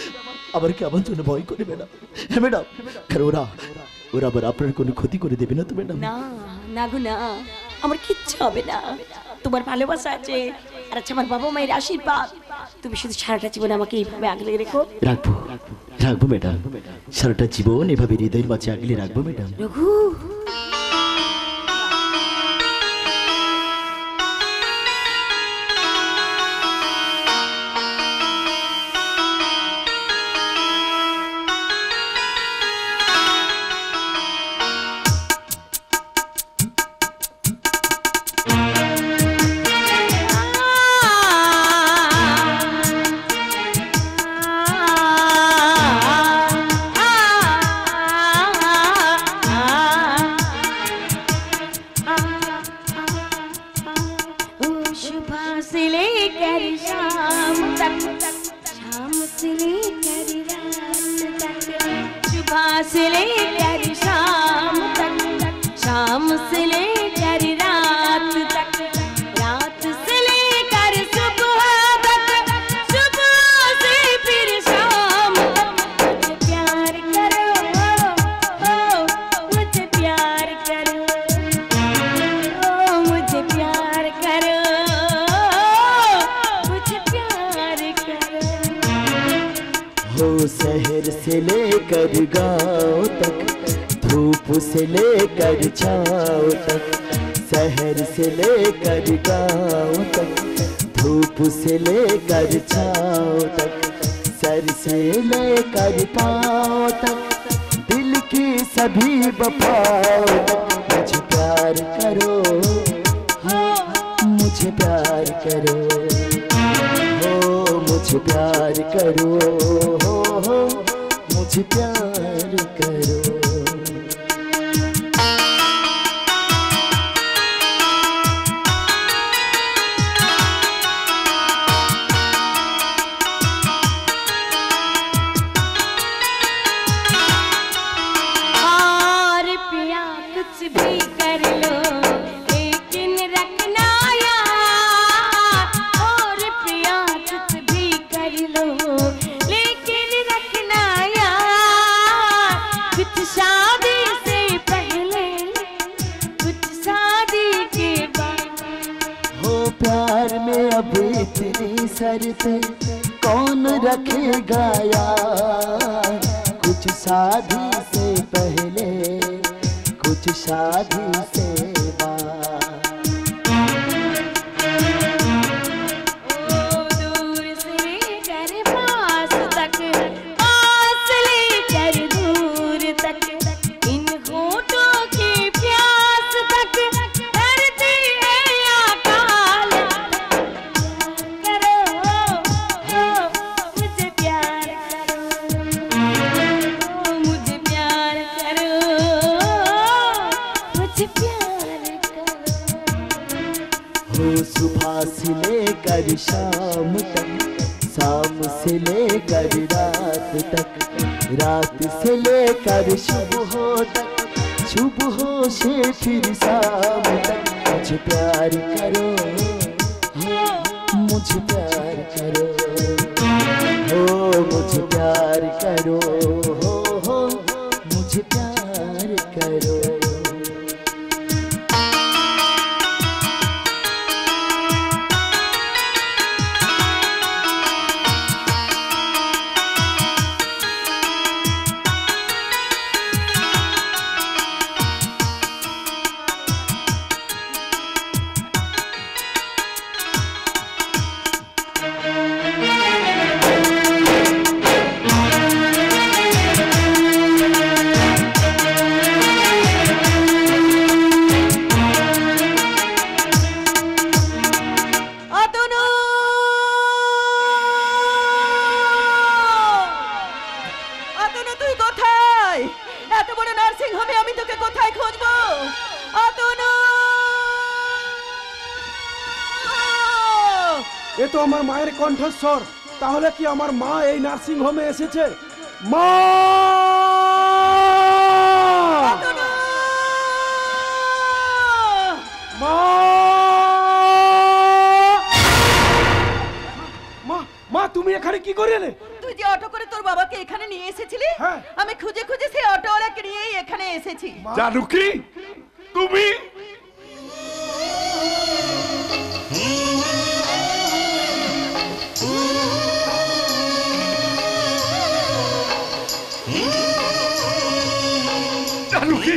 Speaker 6: আবার কি আমার জন্য ভয় করে ম্যাডাম? হ্যাঁ ম্যাডাম, কারণ ওরা ওরা আবার আপনার কোনো ক্ষতি করে দেবে না তো ম্যাডাম?
Speaker 8: না না গো না, আমার কিচ্ছু হবে না। তোমার ভালোবাসা আছে, আর আছে আমার বাবা মায়ের আশীর্বাদ। তুমি শুধু সারাটা জীবন আমাকে এইভাবে আগলে রেখো।
Speaker 6: রাখবো, রাখবো ম্যাডাম, সারাটা জীবন এভাবে হৃদয়ের মাঝে আগলে রাখবো ম্যাডাম।
Speaker 8: রঘু,
Speaker 6: से लेकर गांव तक, धूप से लेकर छाँव तक, शहर से लेकर गांव तक, धूप से लेकर छाँव तक, सर से लेकर पाँव तक, दिल की सभी वफाओं तक, मुझे प्यार करो, मुझे प्यार करो, हो मुझे प्यार करो, हो मुझे प्यार करो। शर्तें कौन रखेगा यार, कुछ शादी से पहले, कुछ शादी से बाद।
Speaker 8: ओ दूर से लेकर पास तक, पास लेकर दूर तक, इन होठों की प्यास तक, धरती है अकाल करो, मुझे प्यार करो, मुझे प्यार करो, मुझे प्यार करो।
Speaker 6: हो सुबह से लेकर शाम तक, शाम से लेकर रात तक, रात से लेकर सुबह तक, सुबह से फिर शाम तक, मुझे प्यार करो, मुझे प्यार करो, हो मुझे प्यार करो, हो मुझे प्यार करो।
Speaker 10: এ তো আমার মায়ের কণ্ঠস্বর। তাহলে কি আমার মা এই নার্সিং হোমে এসেছে? মা! মা! মা তুমি এখানে কি করে এলে?
Speaker 7: তুই যে অটো করে তোর বাবাকে এখানে নিয়ে এসেছিলি, আমি খুঁজে খুঁজে সেই অটোওয়ালাকে নিয়েই এখানে এসেছি।
Speaker 2: জানুকি তুমি? জানুকি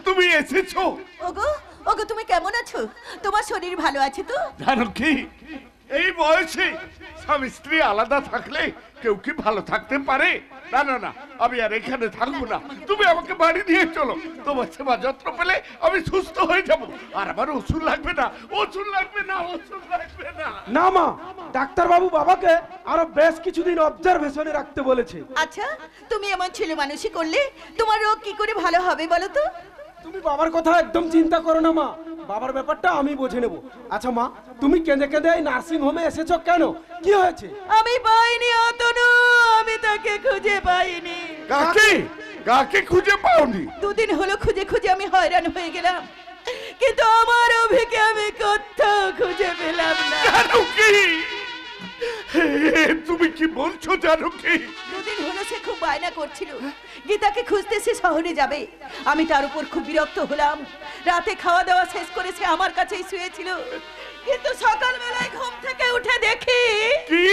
Speaker 2: তুমি এসেছো?
Speaker 7: ওগো ওগো তুমি কেমন আছো? তোমার শরীর ভালো আছে তো?
Speaker 2: জানুকি এই বয়সে স্বামী স্ত্রী আলাদা থাকলে কেউ কি ভালো থাকতে পারে? না না না, আমি আর এখানে থাকবো না। তুমি আমাকে বাড়ি নিয়ে চলো। তোমার সেবা যত্ন পেলে আমি সুস্থ হয়ে যাব। আর আমার ওষুধ লাগবে না, ওষুধ লাগবে না, ওষুধ লাগবে না।
Speaker 10: না মা, ডাক্তার বাবু বাবাকে আরো বেশ কিছুদিন অবজারভেশনে রাখতে বলেছে।
Speaker 7: আচ্ছা তুমি এমন ছেলে মানুষই করলে তোমার রোগ কি করে ভালো হবে বলো তো?
Speaker 10: তুমি বাবার কথা একদম চিন্তা করো না মা, বাবার ব্যাপারটা আমি বুঝে নেব। আচ্ছা মা, তুমি কেঁদে কেঁদে এই নার্সিং হোমে এসেছো কেন? কি হয়েছে?
Speaker 7: আমি পাইনি অতনু, আমি তাকে খুঁজে পাইনি।
Speaker 2: কাকে কাকে খুঁজে পাওনি?
Speaker 7: দুদিন হলো খুঁজে খুঁজে আমি হয়রান হয়ে গেলাম, কিন্তু আমার অভিকে আমি কোথাও খুঁজে পেলাম না।
Speaker 2: জানুকি তুমি কি বলছো জানুকি?
Speaker 7: দুদিন হলো সে খুব বায়না করছিল গীতাকে খুঁজতে সে শহরে যাবে। আমি তার উপর খুব বিরক্ত হলাম। রাতে খাওয়া দাওয়া শেষ করে সে আমার কাছেই শুয়েছিল, কিন্তু সকালবেলায় ঘুম থেকে উঠে দেখি
Speaker 2: কি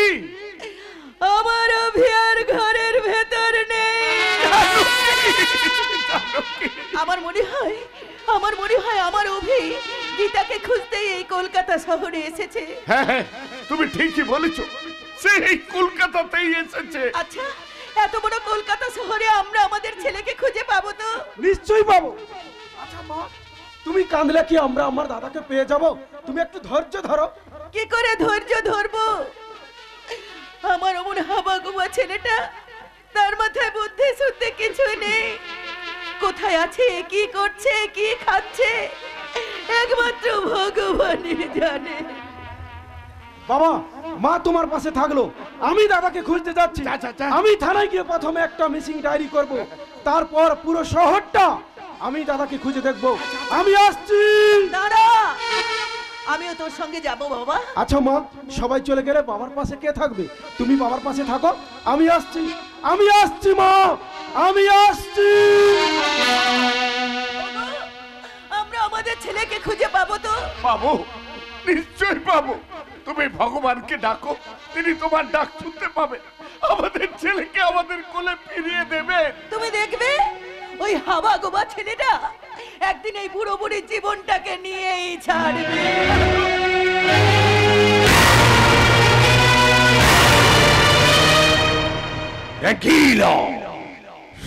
Speaker 7: আমার অভিয়ার ঘরের ভেতর নেই। আমার মনে হয় আমার অভি গীতাকে খুঁজতেই এই কলকাতা শহরে এসেছে।
Speaker 4: হ্যাঁ হ্যাঁ, তুমি ঠিকই বলেছো, সে এই কলকাতাতেই এসেছে।
Speaker 7: আচ্ছা, এত বড় কলকাতা শহরে আমরা আমাদের ছেলেকে খুঁজে পাবো তো?
Speaker 10: নিশ্চয়ই পাবো। আচ্ছা মা, তুমি কাঁদলে কি আমরা আমার দাদাকে পেয়ে যাব? তুমি একটু ধৈর্য ধরো।
Speaker 7: কি করে ধৈর্য ধরবো? আমার অমন হাবাগুবা ছেলেটা, তার মাথায় বুদ্ধি শুদ্ধি কিছু নেই। কোথায় আছে, কি করছে, কি খাচ্ছে, একমাত্র ভগবানই জানে।
Speaker 10: বাবা, মা তোমার পাশে থাকলো, আমি দাদাকে খুঁজতে যাচ্ছি। আমি থানায় গিয়ে প্রথমে একটা মিসিং ডায়েরি করব, তারপর পুরো শহরটা আমি দাদাকে খুঁজে দেখব। আমি আসছি।
Speaker 7: দাঁড়া, আমিও তোর সঙ্গে যাব বাবা।
Speaker 10: আচ্ছা মা, সবাই চলে গেলে বাবার পাশে কে থাকবে? তুমি বাবার পাশে থাকো, আমি আসছি। আমি আসছি মা, আমি আসছি।
Speaker 7: আমরা আমাদের ছেলেকে খুঁজে পাবো তো?
Speaker 4: পাবো, নিশ্চয়ই পাবো। তুমি ভগবানকে ডাকো, তিনি তোমার ডাক শুনতে পাবে, আমাদের ছেলেকে আমাদের কোলে ফিরিয়ে দেবে।
Speaker 7: তুমি দেখবে ওই হাবাগোবা ছেলেটা একদিন এই বুড়ো বুড়ির জীবনটাকে নিয়েই ছাড়বে।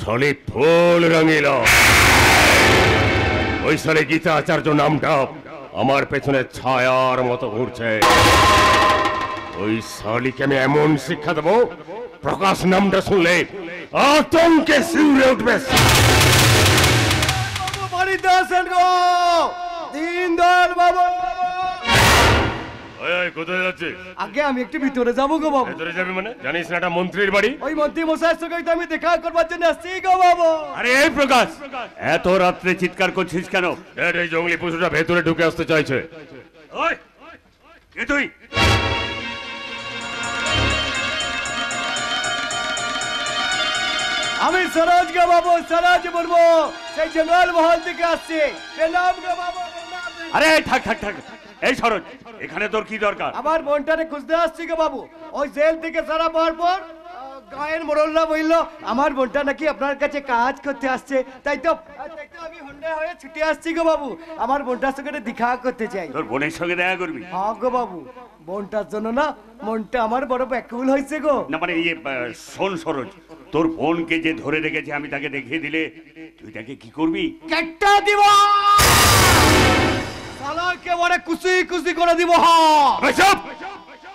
Speaker 4: সালে ফুল রঙিল, ওই সালে গীতা আচার্য নামটা আমার পেছনে ছায়ার মতো ঘুরছে। ওই শালিকে আমি এমন শিক্ষা দেবো, প্রকাশ নামটা শুনলে আতঙ্কে শিউরে উঠবে।
Speaker 5: বাড়িতে আসেন গো, দিনদয়াল বাবু।
Speaker 4: কোথায় যাচ্ছিস?
Speaker 5: আগে আমি একটু ভিতরে যাবো গো বাবু।
Speaker 4: ভেতরে যাবি মানে? জানিস না এটা মন্ত্রীর বাড়ি?
Speaker 5: ওই মন্ত্রী মশাইয়ের সঙ্গে তো আমি দেখা করবার জন্য আসছি গো বাবু।
Speaker 3: আরে এই প্রকাশ, এত রাত্রে চিৎকার করছিস কেন?
Speaker 4: এই জঙ্গলি পশুটা ভেতরে ঢুকে আসতে চাইছে।
Speaker 3: ওই, কে তুই?
Speaker 5: আমি সরোজ গো বাবু, সরোজ বলবো, সেই জঙ্গল মহল থেকে আসছি। প্রণাম গো বাবু, প্রণাম।
Speaker 3: আরে থাক থাক থাক, এই সরোজ, এখানে তোর কি দরকার?
Speaker 5: আমার বোনটারে খুঁজতে আসছি গো বাবু। ওই জেল থেকে সারা পাওয়ার পর গায়ের মোড়ল্লা বললো আমার বোনটা নাকি আপনার কাছে কাজ করতে আসছে, তাই তো আমি হন্ডা হয়ে ছুটে আসছি গো বাবু। আমার বোনটার সঙ্গে দেখা করতে চাই।
Speaker 3: তোর বোনের সঙ্গে দেখা করবি?
Speaker 5: হ্যাঁ গো বাবু, বোনটার জন্য না মনটা আমার বড় ব্যাকুল হয়েছে গো।
Speaker 3: না মানে ইয়ে, শোন সরোজ, তোর বোনকে যে ধরে রেখেছে আমি তাকে দেখিয়ে দিলে তুই তাকে কি করবি?
Speaker 5: কেটে দিব, শালাকে বড় খুশি খুশি করে দিব। হ্যাঁ,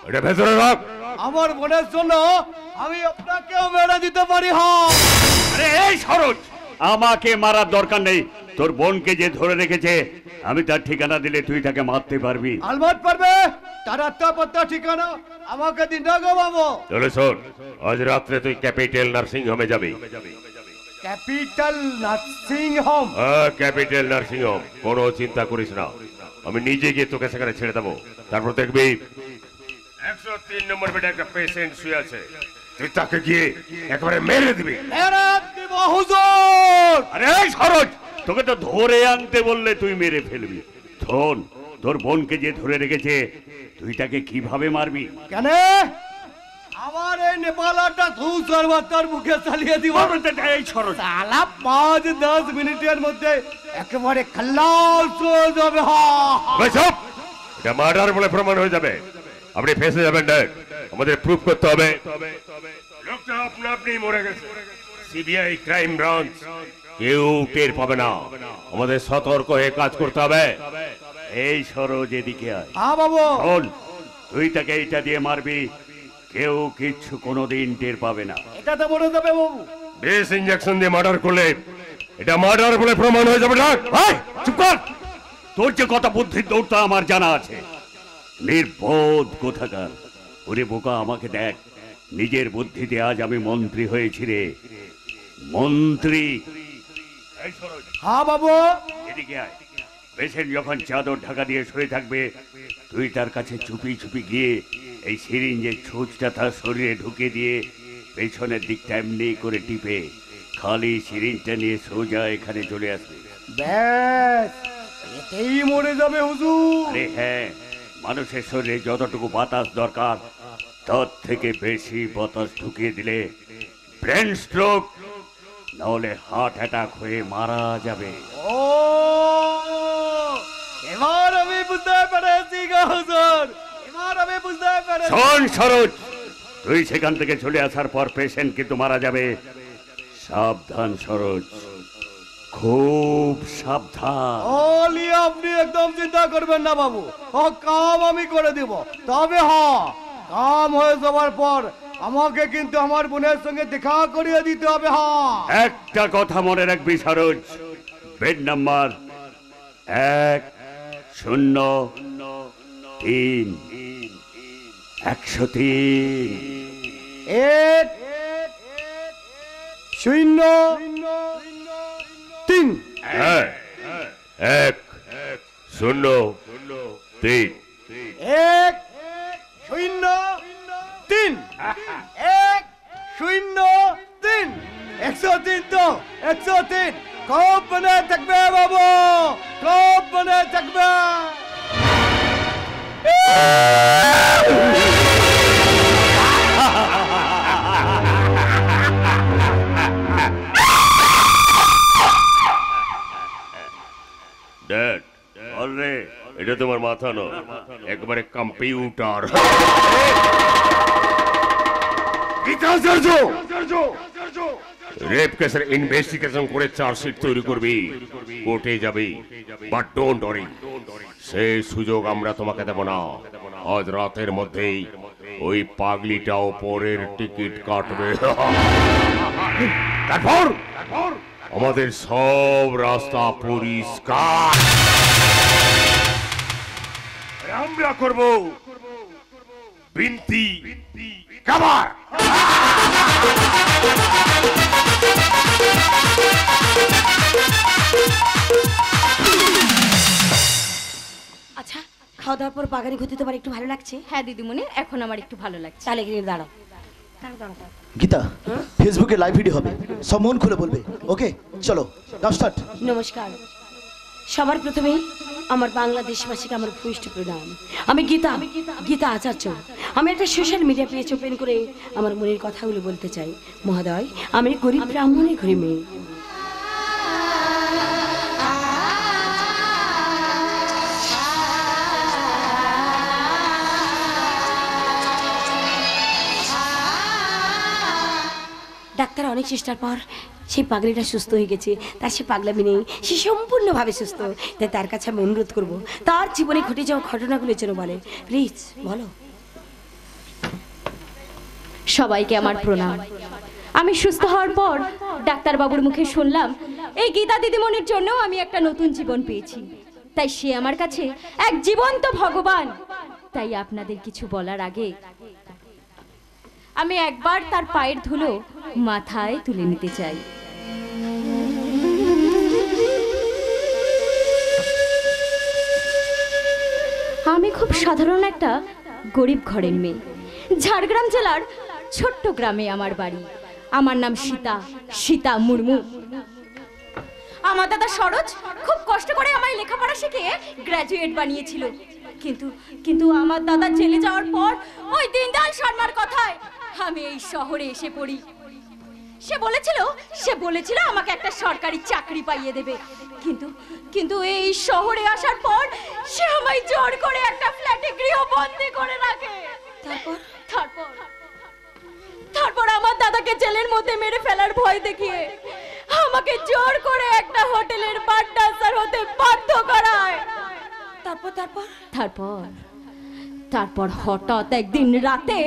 Speaker 4: এটা ভেতরে রাখ।
Speaker 5: আমার বোনের জন্য আমি আপনাকেও মেরে দিতে পারি। হ্যাঁ,
Speaker 3: আরে এই সরোজ, আমাকে মারার দরকার নেই। তোর বোনকে যে ধরে রেখেছে আমি তার ঠিকানা দিলে তুই তাকে মারতে পারবি।
Speaker 5: আলমাত পারবে, তার আত্মপত্তা ঠিকানা আমাকে দিন না গো বাবু।
Speaker 4: চলে শোন, আজ রাত্রে তুই ক্যাপিটাল নার্সিং হোমে যাবি।
Speaker 5: Capital nursing home?
Speaker 4: হ্যাঁ, ক্যাপিটাল নার্সিং হোম। কোনো চিন্তা করিস না, আমি নিজে গিয়ে তোকে সেখানে ছেড়ে দেবো। তারপর দেখবি 103 নম্বর বেডে একটা পেশেন্ট শুয়ে আছে, তুই তাকে গিয়ে একেবারে মেরে দিবি।
Speaker 5: হুজুর!
Speaker 3: আরে এই সরোজ, তোকে তো ধরে আনতে বললে তুই মেরে ফেলবি। শোন, তোর বোনকে যে ধরে রেখেছে তুই তাকে কিভাবে মারবি?
Speaker 5: কেন আমার এই নেপালাটা ধূসর বাতার মুখে চালিয়ে দিব।
Speaker 3: এই সরোজ,
Speaker 5: সালা 5-10 মিনিটের মধ্যে একেবারে খালাস হয়ে যাবে।
Speaker 4: চুপ! এটা মার্ডার বলে প্রমাণ হয়ে যাবে, আপনি ফেসে যাবেন। দেখ, আমাদের প্রুফ করতে হবে লোকটা আপনা আপনি মরে গেছে। সিবিআই ক্রাইম ব্রাঞ্চ কেউ টের পাবে না, আমাদের সতর্ক হয়ে কাজ করতে হবে।
Speaker 3: এই সরোজ এদিকে আয়।
Speaker 5: হ্যাঁ বাবু।
Speaker 3: শোন, তুই তাকে এইটা দিয়ে মারবি, কেউ কিচ্ছু কোনোদিন টের পাবে না।
Speaker 5: এটা তো মরে যাবে বাবু।
Speaker 4: বেশ ইনজেকশন দিয়ে মার্ডার করলে এটা মার্ডার বলে প্রমাণ হয়ে যাবে। না
Speaker 3: চুপ কর, তোর যে কথা বুদ্ধির দৌড়টা আমার জানা আছে। নির্বোধ কোথাকার। ওরে বোকা, আমাকে দেখ, নিজের বুদ্ধিতে আজ আমি মন্ত্রী হয়েছি রে, মন্ত্রী।
Speaker 5: হ্যাঁ বাবু।
Speaker 3: এদিকে আয়। পেশেন্ট যখন চাদর ঢাকা দিয়ে শুয়ে থাকবে তুই তার কাছে চুপি চুপি গিয়ে এই সিরিঞ্জের ছুঁচটা তার শরীরে ঢুকে দিয়ে পেছনের দিকটা এমনি করে টিপে খালি সিরিঞ্জটা নিয়ে সোজা এখানে চলে আসবে।
Speaker 5: ব্যাস, এতেই মরে যাবে হুজুর।
Speaker 3: আরে হ্যাঁ, মানুষের শরীরে যতটুকু বাতাস দরকার তার থেকে বেশি বাতাস ঢুকিয়ে দিলে ব্রেন স্ট্রোক, নাহলে হার্ট অ্যাটাক হয়ে মারা যাবে।
Speaker 5: ও এবার আমি বুঝতে পেরেছি গো হুজুর, এবার আমি বুঝতে পেরেছি।
Speaker 3: শোন সরোজ, তুই সেখান থেকে চলে আসার পর পেশেন্ট কিন্তু মারা যাবে। সাবধান সরোজ, খুব সাবধান।
Speaker 5: ওলি আপনি একদম চিন্তা করবেন না বাবু, ও কাম আমি করে দিব। তবে হ্যাঁ, কাম হয়ে যাওয়ার পর আমাকে কিন্তু আমার বোনের সঙ্গে দেখা করিয়ে দিতে হবে। হ্যাঁ,
Speaker 3: একটা কথা মনে রাখবি সরোজ, বেড নাম্বার 103 103
Speaker 5: 103।
Speaker 4: 103
Speaker 5: 103 তো 103 কব বনে থাকবে বাবু, কব বনে থাকবে।
Speaker 4: ড্যাড, এটা তোমার মাথা নয়, একবারে কম্পিউটার। রেপ কেসের ইনভেস্টিগেশন করে চার্জশিট তৈরি করবি, কোর্টে যাবি, বাট ডোন্ট ওয়ারি, সেই সুযোগ আমরা তোমাকে দেব না। আজ রাতের মধ্যেই ওই পাগলিটা ওপরের টিকিট কাটবে, তারপর আমাদের সব রাস্তা পরিষ্কার। আমরা করব বিনতি কাবার।
Speaker 1: আচ্ছা, খাওয়া দাওয়ার পর বাগানে ঘুরতে তোমার একটু ভালো লাগছে?
Speaker 8: হ্যাঁ দিদিমণি, এখন আমার একটু ভালো লাগছে।
Speaker 1: তাহলে এখানে দাঁড়াও।
Speaker 6: গীতা, ফেসবুকে লাইভ ভিডিও হবে, সব মন খুলে বলবে। ওকে চলো, নাও স্টার্ট।
Speaker 1: নমস্কার। সবার প্রথমে আমার বাংলাদেশবাসীকে আমার ভূয়িষ্ঠ প্রণাম। আমি গীতা আচার্য। আমি একটা সোশ্যাল মিডিয়া পেজ ওপেন করে আমার মনের কথাগুলো বলতে চাই। মহোদয়, আমি গরিব ব্রাহ্মণের ঘরে মেয়ে। ডাক্তার অনেক চেষ্টার পর সেই পাগলিটা সুস্থ হয়ে গেছে। তার সে পাগলামি নেই, সে সম্পূর্ণভাবে সুস্থ। তাই তার কাছে আমি অনুরোধ করবো তার জীবনে ঘটে যাওয়া ঘটনাগুলো যেন বলে। প্লিজ বলো।
Speaker 8: সবাইকে আমার প্রণাম। আমি সুস্থ হওয়ার পর ডাক্তারবাবুর মুখে শুনলাম এই গীতা দিদিমণির জন্য আমি একটা নতুন জীবন পেয়েছি। তাই সে আমার কাছে এক জীবন্ত ভগবান। তাই আপনাদের কিছু বলার আগে আমি একবার তার পায়ের ধুলো মাথায় তুলে নিতে চাই। আমি খুব সাধারণ একটা গরিব ঘরের মেয়ে। ঝাড়গ্রাম জেলার ছোট্ট গ্রামে আমার বাড়ি। আমার নাম সীতা মুর্মু। আমার দাদা সরোজ খুব কষ্ট করে আমায় লেখাপড়া শিখিয়ে গ্র্যাজুয়েট বানিয়েছিল। কিন্তু আমার দাদা জেলে যাওয়ার পর ওই দিনদয়াল শর্মার কথায় আমি এই শহরে এসে পড়ি। সে বলেছিল আমাকে একটা সরকারি চাকরি পাইয়ে দেবে। কিন্তু এই শহরে আসার পর সে আমায় জোর করে একটা ফ্ল্যাটে গৃহবন্দী করে রাখে। তারপর আমার দাদাকে জেলের মধ্যে মেরে ফেলার ভয় দেখিয়ে আমাকে জোর করে একটা হোটেলের বার ডান্সার হতে বাধ্য করায়। তারপর হঠাৎ একদিন রাতে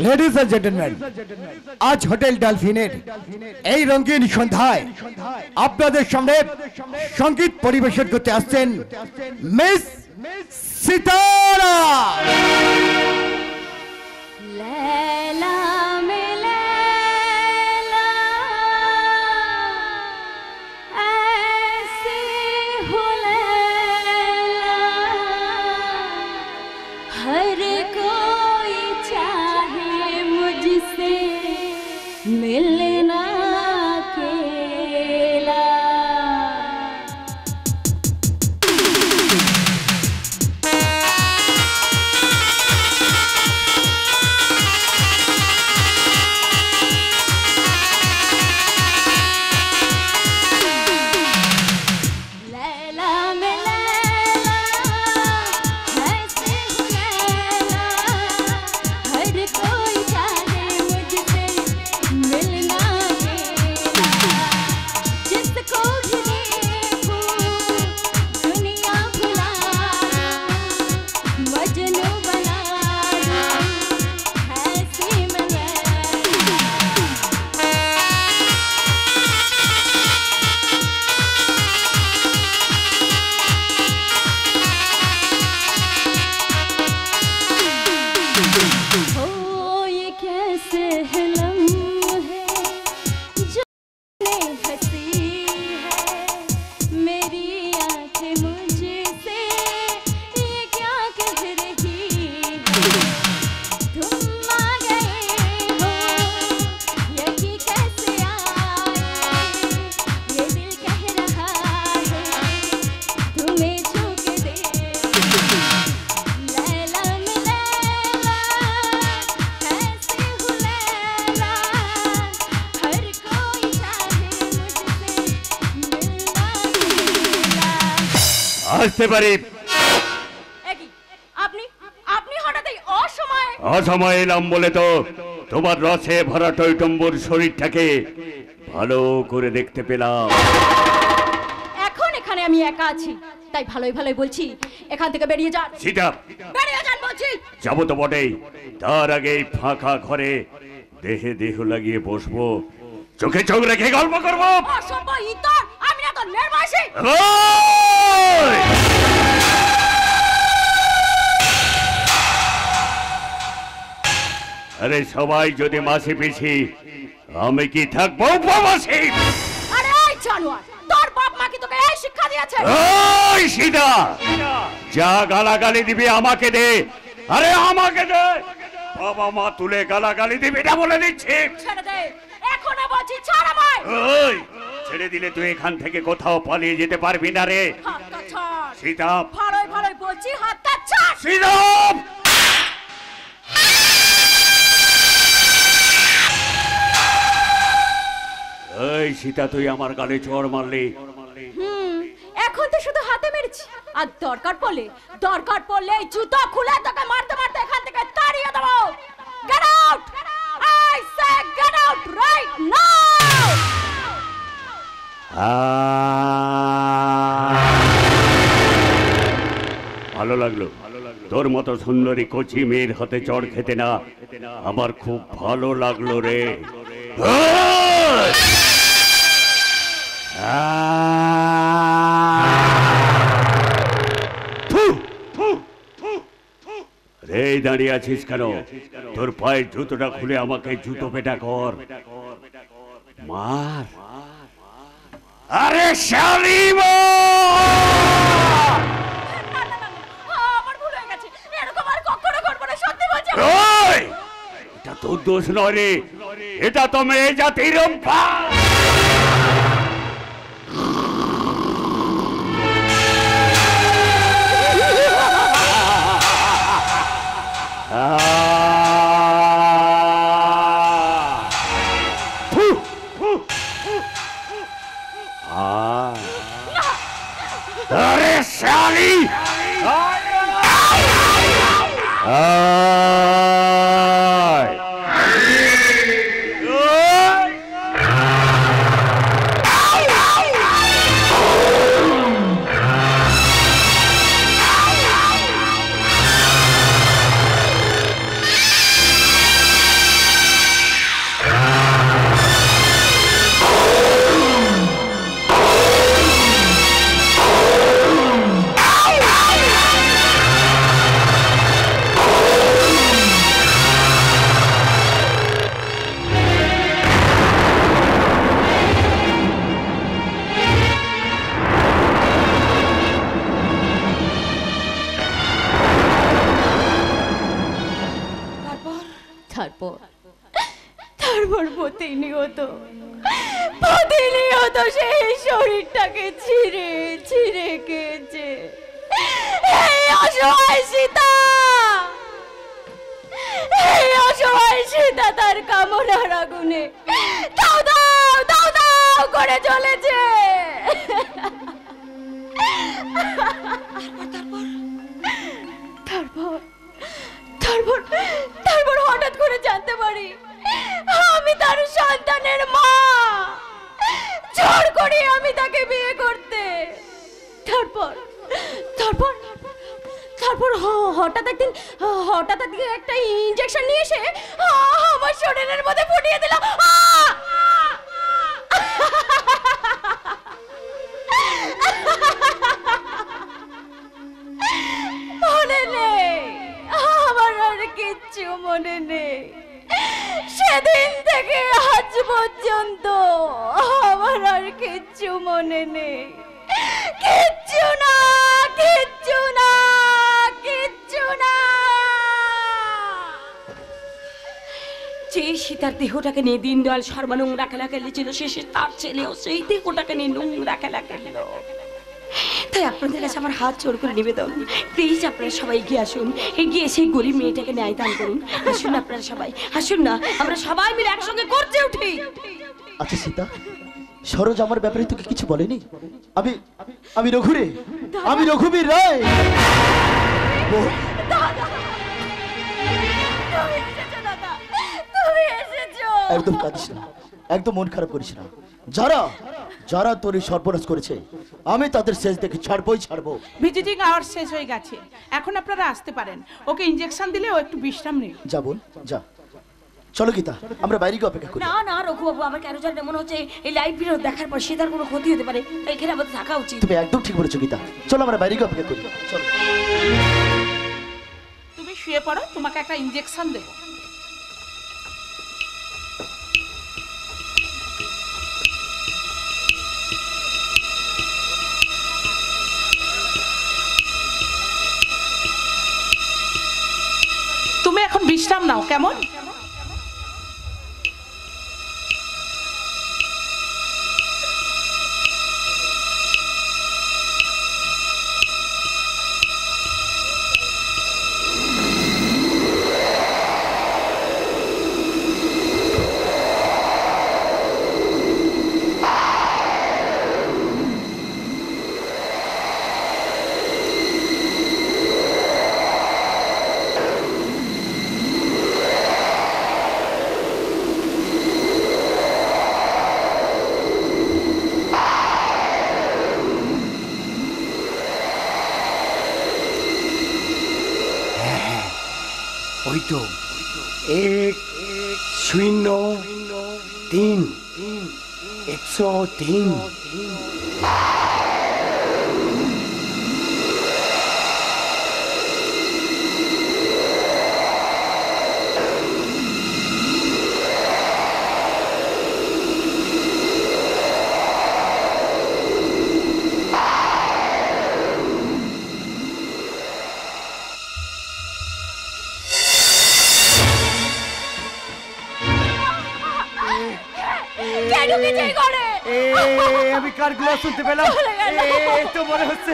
Speaker 11: লেডিজ এন্ড জেন্টলম্যান, আজ হোটেল ডলফিনের এই রঙিন সন্ধ্যায় আপনাদের সামনে সঙ্গীত পরিবেশন করতে আসছেন মিস সিতারা।
Speaker 8: लैला में लैला ऐसे हो लैला, हर कोई चाहे मुझसे मिलना अकेला।
Speaker 3: আসতে পারি।
Speaker 8: আপনি আপনি হঠাৎ এই অসময়ে
Speaker 3: অসময় এলাম বলে তো তোমার রসে ভরা টইটম্বুর শরীরটাকে ভালো করে দেখতে পেলাম।
Speaker 8: এখন এখানে আমি একা আছি, তাই ভালোই ভালোই বলছি এখান থেকে বেরিয়ে যান।
Speaker 3: সীতা,
Speaker 8: বেরিয়ে যান বলছি।
Speaker 3: যাবো তো বটেই, তার আগে ফাঁকা ঘরে দেহে দেহ লাগিয়ে বসবো, চোখে চোখ রেখে গল্প করবো।
Speaker 8: অসভ্য ইতর, আমি না তো নির্বাসী।
Speaker 3: আরে সবাই যদি মাসি পিছি, আমি কি থাকবো উপবাসী?
Speaker 8: আরে এই জানোয়ার, তোর বাপ মা কি তোকে এই শিক্ষা দিয়েছে?
Speaker 3: ওই সীতা, যা গালাগালি দিবি আমাকে দে। আরে আমাকে দে, বাবা মা তুলে গালাগালি দিবি না বলে দিচ্ছি।
Speaker 8: ছেড়ে দে, এখনো বলছি ছাড় আমায়।
Speaker 3: ওই ছেড়ে দিলে তুই এখান থেকে কোথাও পালিয়ে যেতে পারবি না রে।
Speaker 8: হাতটা ছাড়।
Speaker 3: সীতা,
Speaker 8: ভালোই ভালোই বলছি হাতটা ছাড়।
Speaker 3: সীতা, এই সীতা, তুই আমার গালে চড় মারলি।
Speaker 8: এখন তো শুধু হাতে মেরেছি, আর দরকার পড়লে এই জুতো খুলে তোকে মারতে মারতে এখান থেকে তাড়িয়ে দেবো। Gate out, I say get out right now.
Speaker 3: ভালো লাগলো, তোর মতো সুন্দরী কচি মেয়ের হাতে চড় খেতে না আমার খুব ভালো লাগলো রে। রে দাঁড়িয়ে আছিস কেন? তোর পায়ের জুতোটা খুলে আমাকে জুতো পেটা কর, মার। আরে শালিমা,
Speaker 8: আমার ভুল হয়ে গেছে, এরকম আর কখনো করবো না, সত্যি বলছি।
Speaker 3: ওই, এটা তোর দোষ নয় রে, এটা তো মেয়ে জাতির অভ্যাস। अरे साली,
Speaker 8: তারপর প্রতিনিয়ত সেই শরীরটাকে ছিঁড়ে ছিঁড়ে খেয়েছে এই অসহায় সীতা। এই অসহায় সীতা তার কামনার আগুনে দাও দাও দাও দাও করে চলেছে। তারপর তারপর তারপর হঠাৎ করে জানতে পারি আমি তার সন্তানের মা। জোর করে আমি তাকে বিয়ে করতে। তারপর তারপর তারপর হঠাৎ একদিন একটা ইনজেকশন নিয়ে এসে আমার শরীরের মধ্যে ফুটিয়ে দিল। মনে নেই, আমার আর কিচ্ছু মনে নেই। সেদিন থেকে আজ পর্যন্ত আমার আর কিচ্ছু মনে নেই। কিচ্ছু না, কিচ্ছু না, কিচ্ছু না।
Speaker 1: যে সীতার দেহটাকে নিয়ে দীনদয়াল শর্মা নোংরা খেলা খেলেছিল, শেষে তার ছেলেও সেই দেহটাকে নিয়ে নোংরা খেলা খেলল। তাই আপনাদের কাছে আমার হাত জোর করে নিবেদন, প্লিজ আপনারা সবাই এগিয়ে আসুন, এগিয়ে সেই গরিব মেয়েটাকে ন্যায় দান করুন। আসুন আপনারা সবাই, আসুন না, আমরা সবাই মিলে একসঙ্গে করতে উঠি।
Speaker 6: আচ্ছা সীতা, সরোজ আমার ব্যাপারে তোকে কিছু বলেনি? আমি আমি রঘুরে, আমি রঘুবীর রায়। একদম কাঁদিস না, একদম মন খারাপ করিস না। যারা যারা তোর এই সর্বনাশ করেছে আমি তাদের শেষ দেখে ছাড়বো।
Speaker 7: ভিজিটিং আওয়ার শেষ হয়ে গেছে, এখন আপনারা আসতে পারেন। ওকে ইনজেকশন দিলে ও একটু বিশ্রাম নেই।
Speaker 6: যা বোন যা। চলো গীতা, আমরা বাইরে গিয়ে অপেক্ষা করি।
Speaker 1: না না রঘু বাবু, আমার কেন জানি মনে হচ্ছে এই লাইভ ভিডিও দেখার পর সীতার কোনো ক্ষতি হতে পারে, এখানে আমাদের থাকা উচিত।
Speaker 6: তুমি একদম ঠিক বলেছো গীতা, চলো আমরা বাইরে গিয়ে অপেক্ষা করি। চলো
Speaker 7: তুমি শুয়ে পড়ো, তোমাকে একটা ইনজেকশন দেবো। তুমি এখন বিশ্রাম নাও, কেমন?
Speaker 5: ওই তো 103 103। আমি কার গুলো শুনতে পেলাম? এই তো মনে হচ্ছে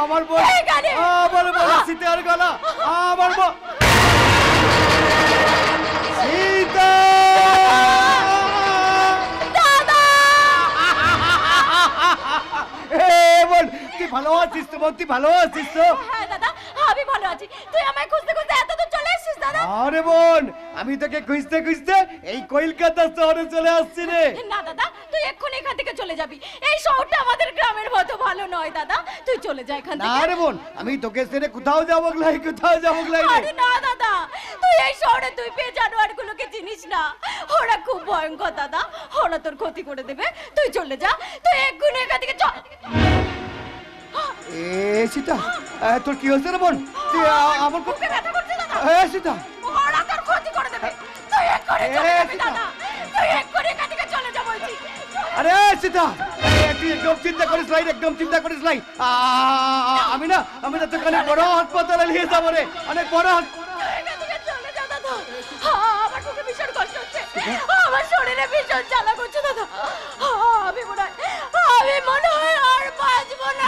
Speaker 5: আমার বোন, আমার বোন সীতার গলা, আমার বোন সীতা। বোন তুই ভালো আছিস তো? বোন তুই ভালো আছিস তো?
Speaker 8: হ্যাঁ দাদা, আমি ভালো আছি। তুই আমায় খুঁজতে খুঁজতে এত দূর চলে এসেছিস দাদা?
Speaker 5: আরে বোন, আমি তোকে খুঁজতে খুঁজতে এই কলকাতা শহরে চলে আসছি রে।
Speaker 8: না দাদা, তুই এক্ষুনি এখান থেকে চলে যাবি। এই শহরটা আমাদের গ্রামের মতো ভালো নয় দাদা, তুই চলে যা এখান থেকে।
Speaker 5: না রে বোন, আমি তোকে ছেড়ে কোথাও যাবো লাই, কোথাও যাবো লাই।
Speaker 8: আরে না দাদা, তুই এই শহরে তুই পেয়ে জানোয়ারগুলোকে চিনিস না। ওরা খুব ভয়ঙ্কর দাদা, ওরা তোর ক্ষতি করে দেবে। তুই চলে যা, তুই এক্ষুনি এখান থেকে চল।
Speaker 5: এ সীতা, তোর কি হচ্ছে রে বোন? তুই আমার
Speaker 8: বুকে ব্যথা করছে দাদা।
Speaker 5: এ সীতা,
Speaker 8: ওরা তোর ক্ষতি করে দেবে। তুই এক্ষুনি চলে যাবি দাদা, তুই এক্ষুনি এখান থেকে চলে যা বলছি।
Speaker 5: আরে সীতা, তুই একদম চিন্তা করিস লাই, একদম চিন্তা করিস লাই। আমি না তোকে অনেক বড় হাসপাতালে নিয়ে যাবো রে, অনেক বড়।
Speaker 8: চলে যা দাদা, আমার বুকে ভীষণ কষ্ট হচ্ছে, আমার শরীরে ভীষণ জ্বালা করছে দাদা। আমি মনে হয় আর বাঁচবো না।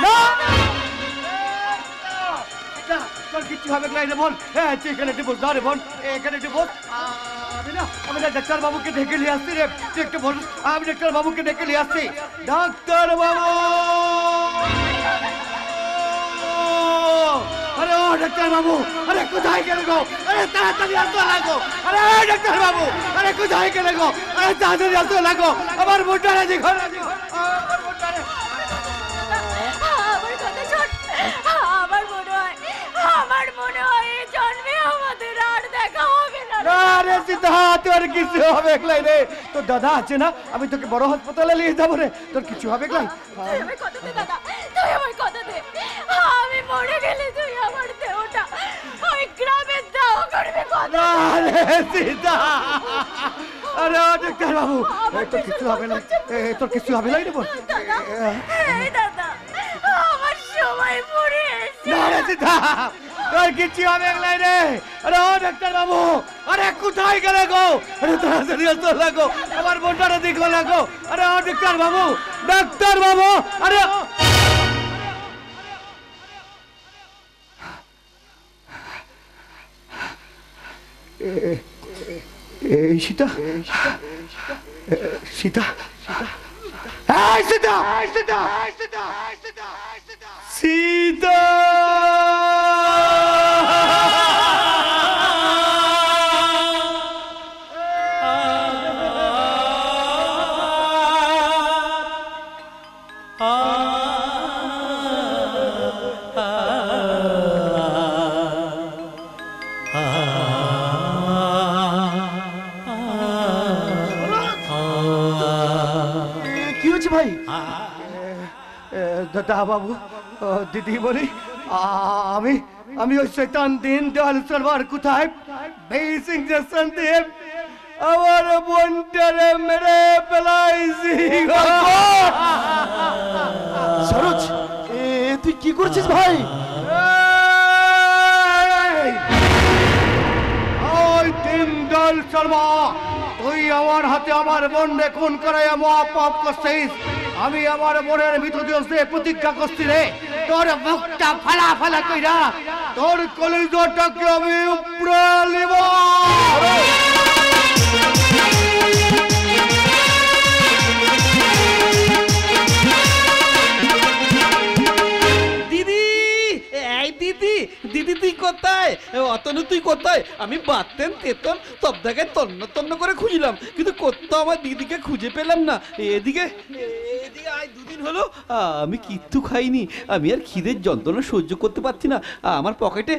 Speaker 5: তোর কিছু হবে লাই রে বোন। হ্যাঁ তুই এখানে একটু বস, রে বোন এখানে একটু বস। আমি না ডাক্তার বাবুকে ডেকে নিয়ে আসছি রে, তুই একটু বল। আমি ডাক্তার বাবুকে ডেকে নিয়ে আসছি। ডাক্তার বাবু, আরে ও ডাক্তার বাবু, আরে কোথায় গেলে গো? আরে তাড়াতাড়ি আসতে লাগো। আরে ডাক্তার বাবু, আরে কোথায় গেলে গো? আরে তাড়াতাড়ি আসতে লাগো। আমার বোনটারে দেখো, আমার বোনটারে।
Speaker 8: আমার কথা শোন, আমার মনে হয় এই জন্মে আমাদের আর দেখা হবে না।
Speaker 5: আরে সীতা, তোর কিছু হবে লাই রে। তোর দাদা আছে না, আমি তোকে বড় হাসপাতালে নিয়ে যাবো রে, তোর কিছু হবে লাই।
Speaker 8: তুই আমার কথা দে দাদা, তুই আমার কথা দে। আমি মরে গেলে তুই আমার দেহটা ওই গ্রামের দাহ করবি। কথা
Speaker 5: আরে সীতা, আরে ডাক্তার বাবু, তোর কিছু হবে না, তোর কিছু হবে লাই রে বোন।
Speaker 8: এই দাদা, আমার সময় পড়ে এসেছে।
Speaker 5: না রে সীতা, তোর কিছু হবে লাই রে। আরে ও ডাক্তার বাবু, আরে কোথায় গেলে গো? আরে তাড়াতাড়ি আসতে লাগো, আমার বোনটারে দেখো লাগো। আরে ও ডাক্তার বাবু, ডাক্তার বাবু, আরে সীতা, সীতা, এই সীতা সীতা সীতা
Speaker 6: কি হচ্ছে ভাই?
Speaker 5: দাদা বাবু, দিদি বলি, আমি আমি ওই শয়তান দিন দয়াল সরবার কোথায় বেশ ইঞ্জেকশন দিয়ে আমার বোনটারে মেরে ফেলাইছি।
Speaker 6: সরোজ, তুই কি করছিস ভাই?
Speaker 5: ওই দিন দয়াল শর্মা, তুই আমার হাতে আমার বোনরে খুন করাইয়া মহাপাপ করছিস। আমি আমার বোনের মৃত দিবসে প্রতিজ্ঞা করছি রে, তোর মুখটা ফালা ফালা কইরা তোর কলিজাটাকে আমি উপড়ে নিব।
Speaker 12: দিদি, এই দিদি, দিদি তুই কোথায়? অতনু তুই কোথায়? আমি বাতেন তেতন সব জায়গায় তন্ন তন্ন করে খুঁজলাম, কিন্তু কোথাও আমার দিদিকে খুঁজে পেলাম না। এদিকে এদিকে আজ দুদিন হলো আমি কিচ্ছু খাইনি। আমি আর খিদের যন্ত্রণা সহ্য করতে পারছি না। আমার পকেটে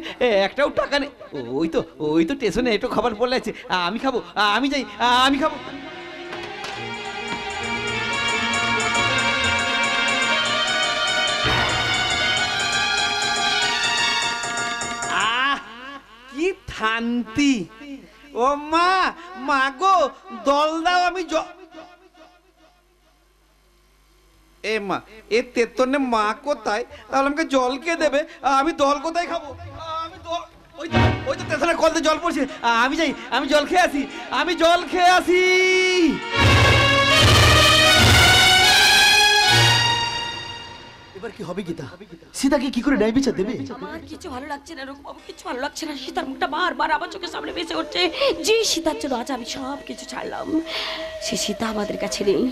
Speaker 12: একটাও টাকা নেই। ওই তো স্টেশনে একটু খাবার পড়ে আছে, আমি খাবো। আমি যাই, আমি খাবো। কি শান্তি! ও মা, মা গো, দল দাও, আমি এ মা, এ তেতনে মা কোথায়? তাহলে আমাকে জল কে দেবে? আমি দল কোথায় খাবো? আমি ওই তো তেতনে কলতে জল পড়ছে। আমি যাই, আমি জল খেয়ে আসি, আমি জল খেয়ে আসি।
Speaker 6: এবার কি হবে গীতা? সীতাকে কি করে ন্যায় বিচার দেবে?
Speaker 8: আমার কিছু ভালো লাগছে না রঘু বাবু, কিছু ভালো লাগছে না। সীতার মুখটা বারবার আমার চোখের সামনে ভেসে উঠছে। যে সীতার জন্য আজ আমি সব কিছু ছাড়লাম, সে সীতা আমাদের কাছে নেই।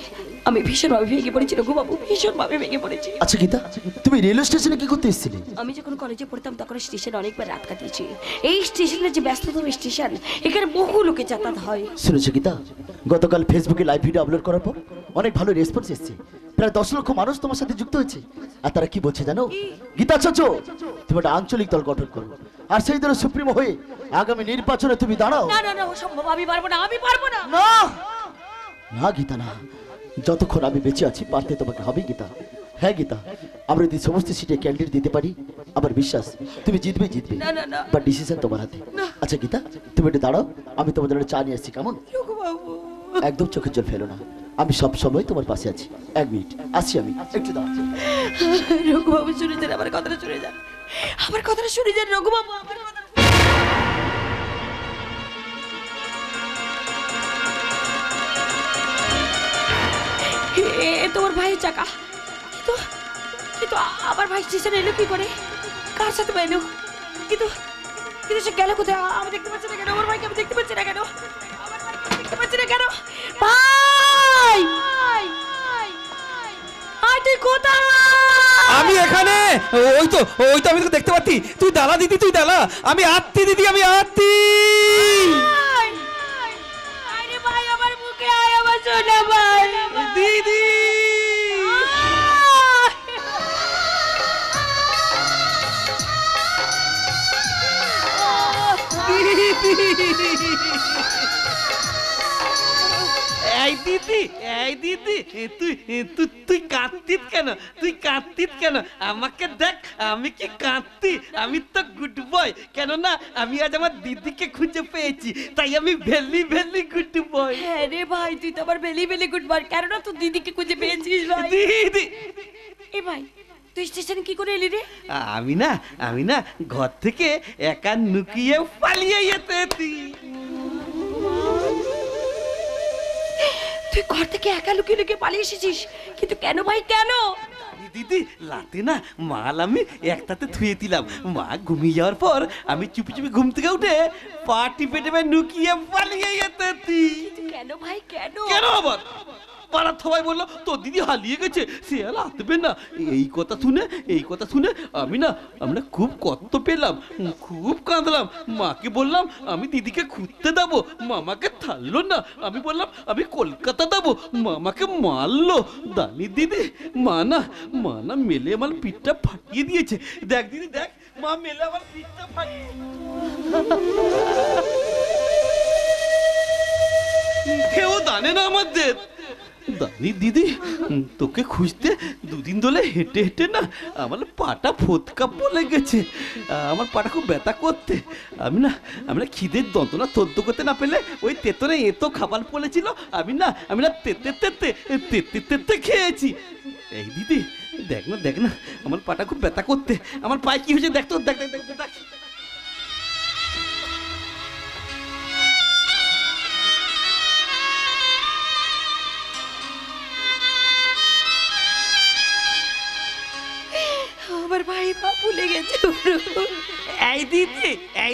Speaker 8: আমি ভীষণভাবে ভেঙে পড়েছি রঘু বাবু, ভীষণভাবে ভেঙে পড়েছি।
Speaker 6: আচ্ছা গীতা, তুমি রেলওয়ে স্টেশনে কি করতে এসেছিলে?
Speaker 8: আমি যখন কলেজে পড়তাম তখন স্টেশনে অনেকবার রাত কাটিয়েছি। এই স্টেশনের যে ব্যস্ততম স্টেশন, এখানে বহু লোকে যাতায়াত হয়।
Speaker 6: শুনেছো গীতা, গতকাল ফেসবুকে লাইভ ভিডিও আপলোড করার পর অনেক ভালো রেসপন্স এসেছে। প্রায় 10 লক্ষ মানুষ তোমার সাথে যুক্ত হয়েছে। আর তারা কি বলছে জানো? গীতা চাচো, তুমি একটা আঞ্চলিক দল গঠন করো, আর সেই দলের সুপ্রিমো হয়ে আগামী নির্বাচনে তুমি দাঁড়াও।
Speaker 8: না না না, অসম্ভব, আমি পারবো না, আমি পারবো না।
Speaker 6: না না গীতা না, যতক্ষণ আমি বেঁচে আছি পারতে তোমাকে হবে গীতা। হ্যাঁ গীতা, আমরা যদি সমস্ত সিটে ক্যান্ডিডেট দিতে পারি, আমার বিশ্বাস তুমি জিতবে।
Speaker 8: না না না,
Speaker 6: বাট ডিসিশন তোমার হাতে। আচ্ছা গীতা, তুমি একটু দাঁড়াও, আমি তোমাদের জন্য চা নিয়ে আসছি, কেমন? একদম চোখের জল ফেলো না, আমি সব সময় তোমার পাশে আছি। 1 মিনিট আসছি, আমি একটু দাঁড়াচ্ছি।
Speaker 8: রঘু বাবু শুনে যান, আমার কথাটা শুনে যান, আমার কথাটা শুনে যান রঘু বাবু, আমার কথা। তোমার ভাইয়ের চাকা, কিন্তু কিন্তু আমার ভাই স্টেশনে এলো কি করে? কার সাথে এলো? কিন্তু কিন্তু সে গেল কোথায়? আমি দেখতে পাচ্ছি না কেন? আমার ভাইকে আমি দেখতে পাচ্ছি না কেন? আমার ভাইকে আমি দেখতে পাচ্ছি না কেন? ভাই, আয় তুই কোথায়?
Speaker 12: আমি এখানে। ওই তো আমি তোকে দেখতে পাচ্ছি। তুই দাঁড়া দিদি, তুই দাঁড়া। আমি আত্মি দিদি, আমি আত্মি।
Speaker 8: আরে ভাই, আমার মুখে আয়, আমার সোনা ভাই।
Speaker 12: দিদি, এই দিদি, তুই কাঁদতিস কেন? তুই কাঁদতিস কেন? আমাকে দেখ, আমি কি কাঁদতি? আমি তো গুড বয়। কেননা আমি আজ আমার দিদিকে খুঁজে পেয়েছি, তাই আমি ভেলি ভেলি গুড বয়।
Speaker 8: হ্যাঁ রে ভাই, তুই তো আবার ভেলি ভেলি গুড বয়। কেননা তুই দিদিকে খুঁজে পেয়েছিস ভাই।
Speaker 12: দিদি,
Speaker 8: এ ভাই, তুই স্টেশন কি করে এলি রে?
Speaker 12: আমি না ঘর থেকে একা লুকিয়ে পালিয়ে যেতেছি।
Speaker 8: তুই ঘর থেকে একা লুকিয়ে লুকিয়ে পালিয়ে এসেছিস? কিন্তু কেন ভাই, কেন?
Speaker 12: দিদি, লাতে না মাল আমি একটাতে থুয়ে দিলাম। মা ঘুমিয়ে যাওয়ার পর আমি চুপি চুপি ঘুম থেকে উঠে পাটি পেটে লুকিয়ে পালিয়ে যেতেছি।
Speaker 8: কেন ভাই, কেন?
Speaker 12: কেন আবার? পাড়ার সবাই বললো তোর দিদি হারিয়ে গেছে, সে আর আসবে না। এই কথা শুনে আমি না খুব কষ্ট পেলাম, খুব কাঁদলাম। মাকে বললাম আমি দিদিকে খুঁজতে যাবো, মামাকে ছাড়লো না। আমি বললাম আমি কলকাতা যাবো, মামাকে মারলো। দানি দিদি মা না মেলে আমার পিঠটা ফাটিয়ে দিয়েছে। দেখ দিদি দেখ, মা মেলে আমার পিঠটা ফাটিয়ে কেউ জানে না আমাদের। দানি দিদি তোকে খুঁজতে দুদিন ধরে হেঁটে হেঁটে না আমার পাটা ফোৎকা পড়ে গেছে, আমার পাটা খুব ব্যথা করতে। আমি না খিদের যন্ত্রণা তদ্দ করতে না পেলে ওই তেতনে এত খাবার পড়েছিল, আমি না তেতে খেয়েছি। এই দিদি দেখ না আমার পাটা খুব ব্যথা করতে, আমার পায়ে কি হয়েছে দেখ তো, দেখ দেখ দেখ দেখ।
Speaker 8: আমার ভাই পা ভুলে গেছে।
Speaker 12: এই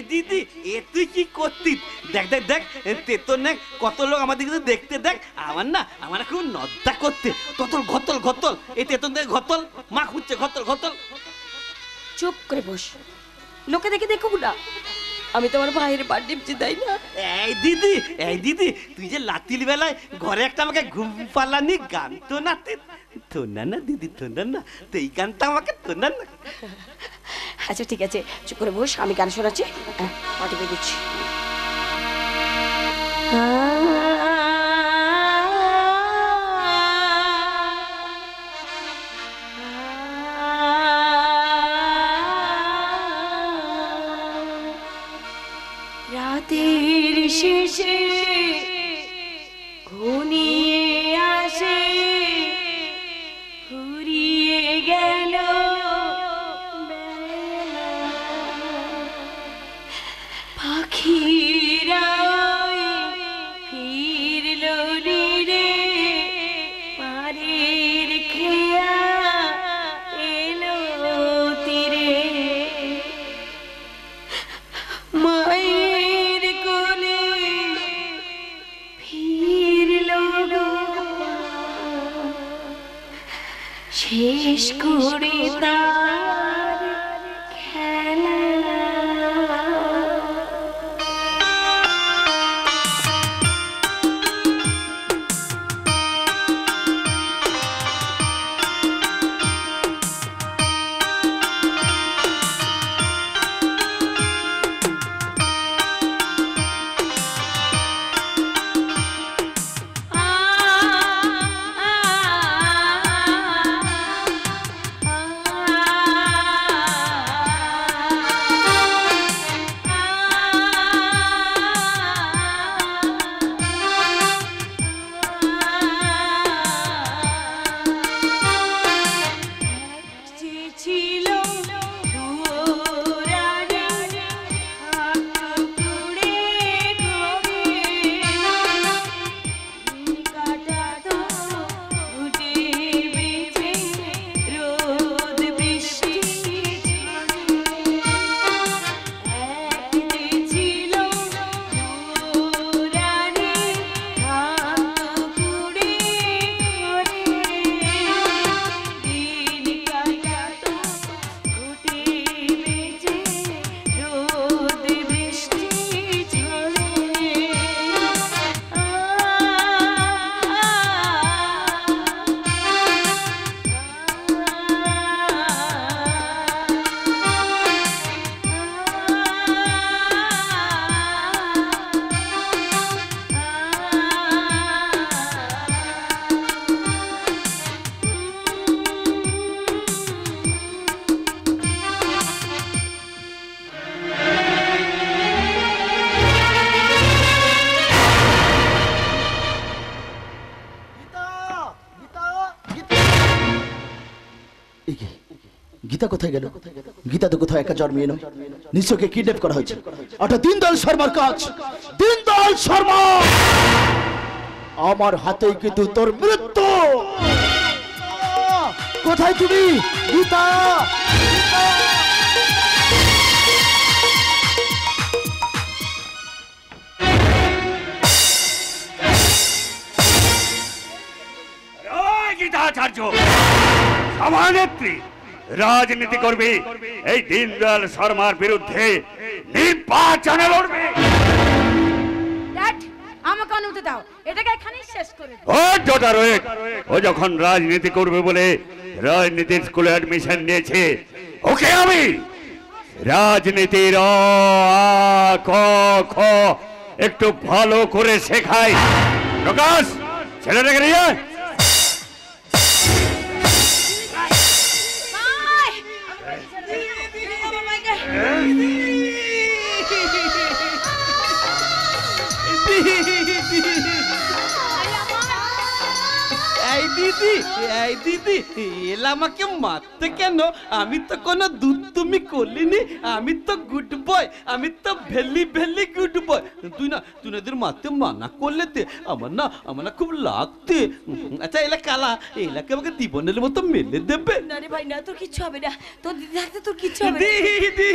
Speaker 12: দিদি এ তুই কি করতিস? দেখ দেখ দেখ তেতন না কত লোক আমাদের কিন্তু দেখতে, দেখ আমার খুব নদ্দা করতে। ঘতল এই তেতন দেখ ঘতল, মা খুঁজছে ঘতল।
Speaker 8: চুপ করে বস, লোকে দেখে দেখুক না আমি তোমার ভাইয়ের পা টিপছি, তাই না?
Speaker 12: এই দিদি তুই যে লাতিল বেলায় ঘরে একটা আমাকে ঘুম পালানি গান তো না তোনা না দিদি, তোনা না তো এই গানটা আমাকে তোনা না।
Speaker 8: আচ্ছা ঠিক আছে, চুপ করে বস, আমি গান শোনাচ্ছি, পা টিপে দিচ্ছি। রাতের শেষে ঘনিয়ে আসে, ফুরিয়ে গেল বেলা, পাখিরা ফিরল রে, পারের খেয়া এলো তীরে, মায়ের কোলে ফিরল শেষ করে তার খেলা।
Speaker 6: গীতা কোথায় গেল? গীতা তো কোথাও একা জন্মিয়ে নয়, নিশ্চয়কে কিডন্যাপ করা হয়েছে। ওটা দীনদয়াল শর্মার কাজ। দীনদয়াল শর্মা, আমার হাতেই কিন্তু তোর মৃত্যু। কোথায় তুমি গীতা?
Speaker 3: গীতাচার্য সভানেত্রী রাজনীতি করবে, এই দীনদয়াল শর্মার বিরুদ্ধে নির্বাচনে লড়বে।
Speaker 1: ড্যাড, আমাকে অনুমতি দাও, এটাকে এখানেই শেষ করে দাও।
Speaker 3: ও জোটা রোহিত, ও যখন রাজনীতি করবে বলে রাজনীতির স্কুলে অ্যাডমিশন নিয়েছে, ওকে আমি রাজনীতির অ আ ক খ একটু ভালো করে শেখাই। প্রকাশ, ছেলেটাকে নিয়ে আয়।
Speaker 12: এই দিদি, এই দিদি, এলা আমাকে মারতে কেন? আমি তো কোনো দুধ তুমি করলিনি, আমি তো গুড বয়, আমি তো ভেলি ভেলি গুড বয়। তুই না এদের মারতে মানা করলে তে আমার না খুব লাগতে। আচ্ছা এলা কালা, এলাকে আমাকে জীবনের মতো মেলে দেবে?
Speaker 8: না রে ভাই না, তোর কিচ্ছু হবে না, তোর দিদি থাকতে তোর কিচ্ছু হবে না।
Speaker 12: দিদি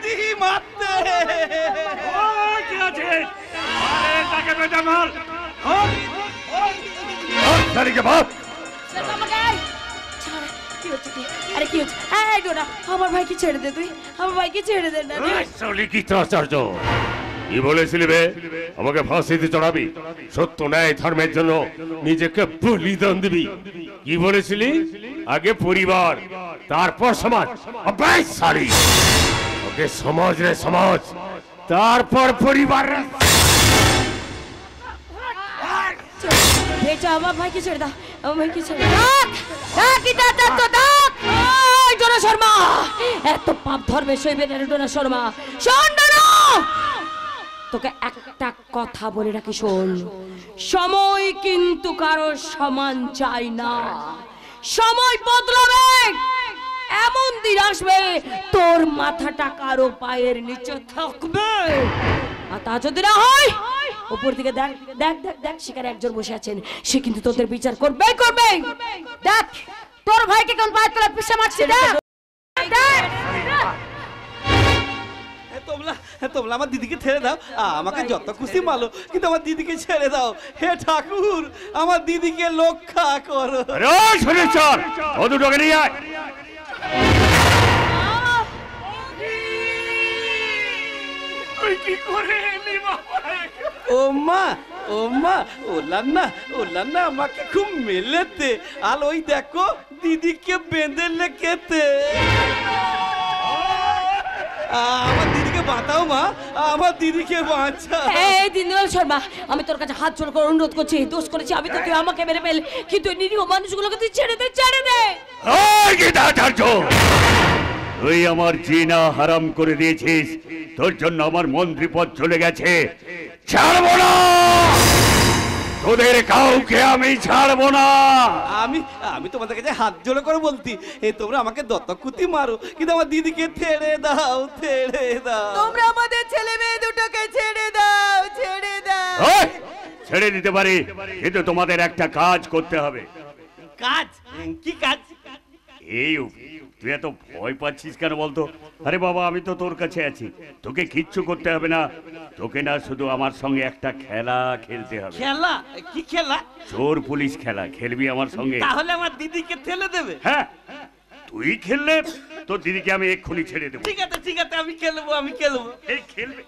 Speaker 12: দিদি মারতে
Speaker 3: কি আছে? আরে তাকে বেটা মার। তারিখে বাপ
Speaker 8: কি হচ্ছে কি? আরে কি হচ্ছে? এই ডোনা, আমার ভাইকে ছেড়ে দে, তুই আমার ভাইকে ছেড়ে দে না রে।
Speaker 4: গীতাচার্য কি বলেছিলি বে? আমাকে ফাঁসিতে চড়াবি, সত্য ন্যায় ধর্মের জন্য নিজেকে বলিদান দিবি। কি বলেছিলি? আগে পরিবার, তারপর সমাজ। সারি ওকে সমাজ রে সমাজ, তারপর পরিবার রে।
Speaker 8: বেটা আমার ভাইকে ছেড়ে দাও, আমার ভাইকে ছেড়ে দাও। গীতাচার্য ডাক, এই ডোনা শর্মা, এত পাপ ধর্মে সইবে না রে ডোনা শর্মা। শোন ডোনা, তোকে একটা কথা বলে রাখি, শোন, সময় কিন্তু কারো সমান চাই না, সময় বদলাবে। এমন দিন আসবে তোর মাথাটা কারো পায়ের নিচে থাকবে, আর তা যদি না হয় উপর থেকে দেখ দেখ দেখ দেখ, সেখানে একজন বসে আছেন, সে কিন্তু তোদের বিচার করবে করবে।
Speaker 1: দেখ, তোর ভাইকে কোন পায়ের তলায় পিষে মারছে রে।
Speaker 12: তোমরা আমার দিদিকে ছেড়ে দাও, আমাকে যত খুশি মালো, কিন্তু আমার দিদিকে ছেড়ে দাও। হে ঠাকুর, আমার দিদিকে রক্ষা করো।
Speaker 3: শনিশ্চর, ও দুটোকে নিয়ে আয়।
Speaker 2: কি করে
Speaker 12: ও মা, ওলা না আমাকে খুব মেলেতে, আর ওই দেখো দিদিকে বেঁধে লেখেতে। আমার দিদিকে বাঁচাও মা, আমার দিদিকে বাঁচাও।
Speaker 8: এই দীনদয়াল শর্মা, আমি তোর কাছে হাত জোড় করে অনুরোধ করছি, দোষ করেছি আমি, তো তুই আমাকে মেরে ফেল, কিন্তু এই নিরীহ মানুষগুলোকে তুই ছেড়ে দে, ছেড়ে দে।
Speaker 3: ওই গীতাচার্য, তুই আমার জিনা হারাম করে দিয়েছিস, তোর জন্য আমার মন্ত্রী পদ চলে গেছে, ছাড়বো না, তোদের কাউকে আমি ছাড়বো না।
Speaker 12: আমি তোমাদের কাছে হাত জোড় করে বলতি, তোমরা আমাকে দত্তকুতি মারো, কিন্তু আমার দিদিকে ছেড়ে দাও, ছেড়ে দাও।
Speaker 7: তোমরা আমাদের ছেলে মেয়ে দুটোকে ছেড়ে দাও, ছেড়ে দাও।
Speaker 3: ছেড়ে দিতে পারি, কিন্তু তোমাদের একটা কাজ করতে হবে।
Speaker 12: কাজ? কি কাজ?
Speaker 3: এই তুই এত ভয় পাচ্ছিস কেন বলতো? আরে বাবা, আমি তো তোর কাছে আছি, তোকে কিচ্ছু করতে হবে না, তোকে না শুধু আমার সঙ্গে একটা খেলা খেলতে হবে।
Speaker 12: খেলা? কি খেলা?
Speaker 3: চোর পুলিশ খেলা খেলবি আমার সঙ্গে।
Speaker 12: তাহলে আমার দিদিকে ঠেলে দেবে?
Speaker 3: হ্যাঁ, তুই খেললে তোর দিদিকে আমি এক্ষুনি ছেড়ে দেবো।
Speaker 12: ঠিক আছে ঠিক আছে, আমি খেলবো, আমি খেলবো।
Speaker 3: এই খেলবে?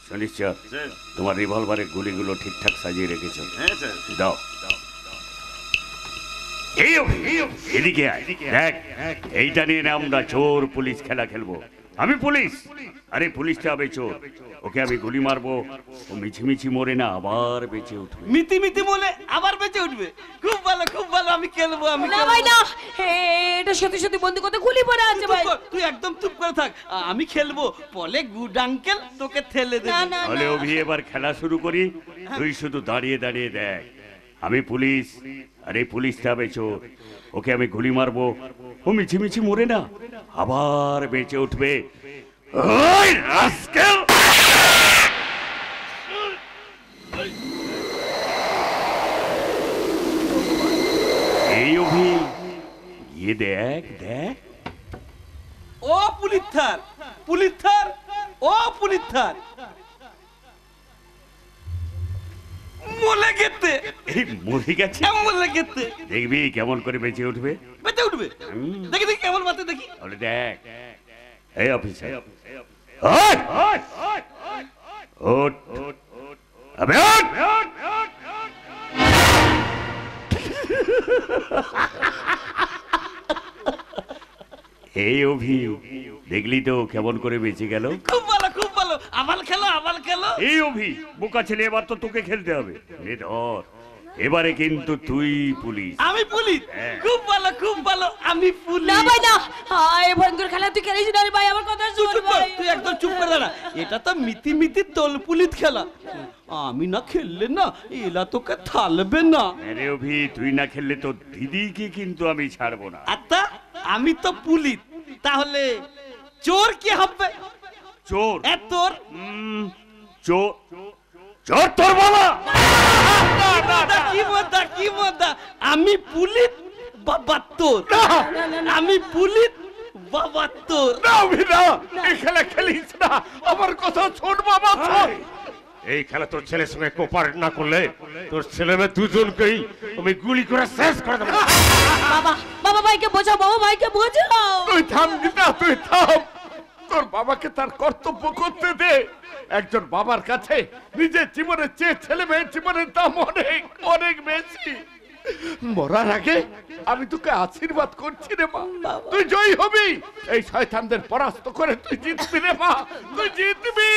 Speaker 3: শনিশ্চর, তোমার রিভলভারের গুলিগুলো ঠিকঠাক সাজিয়ে রেখেছো?
Speaker 2: হ্যাঁ স্যার।
Speaker 3: দাও। এদিকে আয়, দেখ, এইটা নিয়ে আমরা চোর পুলিশ খেলা খেলবো। আমি পুলিশ, আরে পুলিশটা হবে চোর, ওকে আমি গুলি মারবো, ও মিছিমিছি মরে না আবার বেঁচে উঠবে।
Speaker 12: মিটি মলে আবার বেঁচে উঠবে? খুব ভালো, খুব ভালো, আমি খেলবো, আমি
Speaker 8: না ভাই না, এটা সত্যি সত্যি বন্ধু করতে গুলি পড়ে আছে ভাই।
Speaker 12: তুই একদম চুপ করে থাক, আমি খেলবো, বলে গুড আঙ্কেল তোকে ঠেলে দেবে।
Speaker 3: তাহলে অভি এবার খেলা শুরু করি, তুই শুধু দাঁড়িয়ে দাঁড়িয়ে দেখ। আমি পুলিশ, আরে পুলিশটা হবে চোর, ওকে আমি গুলি মারবো, ও মিছিমিছি মরে না আবার বেঁচে উঠবে। ওই রাস্কেল! এই অভি, গিয়ে দেখ দেখ।
Speaker 12: ও পুলিথার, পুলিথার, ও পুলিথার। কেতে
Speaker 3: এই মরে গেছে
Speaker 12: কেমন বললে কেতে
Speaker 3: দেখবি কেমন করে বেঁচে উঠবে
Speaker 12: বেঁচে উঠবে দেখি দেখি কেমন বাতে দেখি
Speaker 3: তাহলে দেখ এই অফিসার ওঠ আবে ওঠ এই অভি দেখলি তো কেমন করে বেঁচে গেল
Speaker 12: খুব ভালো আবাল খেলো
Speaker 3: এই অভি বোকা ছেলে এবার তো তোকে খেলতে হবে এ ধর এবারে কিন্তু তুই পুলিশ
Speaker 12: আমি পুলিশ খুব ভালো আমি পুলিশ
Speaker 1: না ভাই না এই ভয়ঙ্কর খেলা তুই খেলিস না রে ভাই আমার কথা
Speaker 12: তুই
Speaker 1: শোন
Speaker 12: চুপ কর,
Speaker 1: ভাই
Speaker 12: তুই একদম চুপ করে দাঁড়া এটা তো মিতি তোল পুলিশ খেলা আমি না খেললে না এলা তোকে থালবে না
Speaker 3: আরে অভি তুই না খেললে তো দিদিকে কিন্তু আমি ছাড়বো না
Speaker 12: আচ্ছা আমি তো পুলিশ তাহলে চোর কি হবে
Speaker 3: চোর
Speaker 12: তোর
Speaker 3: চোর চোর তোর বাবা
Speaker 12: কি মজা আমি পুলিশ বাবা তোর আমি পুলিশ বাবা তোর
Speaker 2: না অভি না এই খেলা খেলিস না আমার কথা শোন বাবা শোন
Speaker 4: এই খেলা তোর ছেলের সঙ্গে কোপারেট না করলে তোর ছেলে মেয়ে দুজনকেই আমি গুলি করে শেষ করে দেবো
Speaker 1: বাবা ভাইকে বোঝাও বাবা ভাইকে বোঝাও
Speaker 2: তুই থাম গীতা তুই থাম তোর বাবাকে তার কর্তব্য করতে দে একজন বাবার কাছে নিজের জীবনের চেয়ে ছেলে মেয়ের জীবনের দাম অনেক অনেক বেশি মরার আগে আমি তোকে আশীর্বাদ করছি রে মা তুই জয়ী হবি এই শয়তানদের পরাস্ত করে তুই জিতবি রে মা তুই জিতবি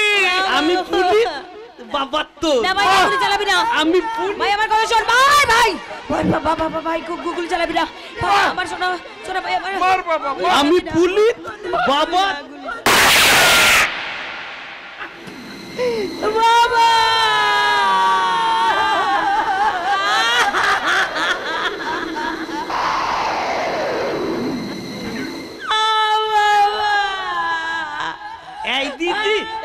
Speaker 12: আমি পুলিশ বাবা তোর
Speaker 1: না ভাই গুলি চালাবি না
Speaker 12: আমি পুলিশ
Speaker 1: ভাই আমার কথা শোন ভাই ভাই বাবা ভাই গুলি চালাবি না আমার শোনা ভাই আমার
Speaker 2: মার বাবা
Speaker 12: আমি পুলিশ বাবা
Speaker 1: বাবা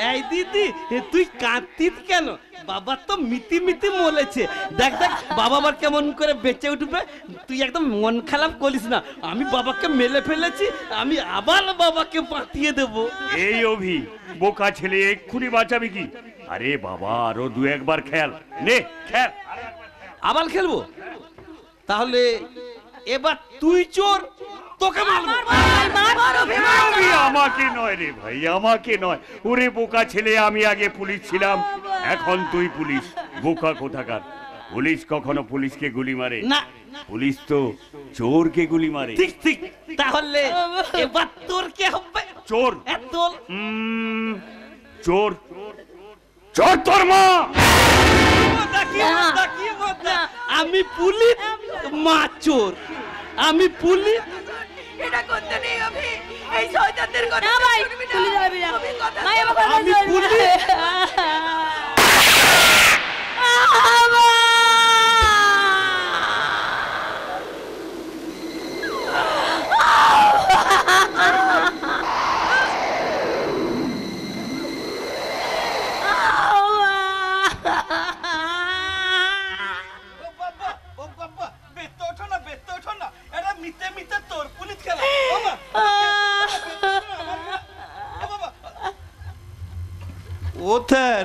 Speaker 12: এই দিদি তুই কাঁদতিস কেন বাবা তো মিতি মলেছে দেখ বাবা আবার কেমন করে বেঁচে উঠবে তুই একদম মন খারাপ করিস না আমি বাবাকে মেলে ফেলেছি আমি আবার বাবাকে বাঁচিয়ে দেব
Speaker 3: এই অভি বোকা ছেলে এক্ষুনি বাঁচাবি কি আরে বাবা আরো দু একবার খেল নে খেল
Speaker 12: আবার খেলবো তাহলে এবার তুই চোর তোকে মারবো
Speaker 3: আমাকে নয় রে ভাই আমাকে নয় ওরে বোকা ছেলে আমি আগে পুলিশ ছিলাম এখন তুই পুলিশ বোকা কোথাকার পুলিশ কখনো পুলিশকে গুলি মারে
Speaker 12: না
Speaker 3: পুলিশ তো চোরকে গুলি মারে
Speaker 12: ঠিক তাহলে এবার তোর কে হবে
Speaker 3: চোর
Speaker 12: তোর
Speaker 3: চোর চোর তোর মা
Speaker 12: আমি পুলিশ মা চোর আমি পুলিশ
Speaker 7: এটা করতে নেই অভি এই শয়তানদের কথা
Speaker 1: না ভাই
Speaker 7: শুনবি
Speaker 1: গুলি চালাবি না ভাই আমার কথা
Speaker 12: আমি
Speaker 1: শোন
Speaker 12: পুলিশ ওথার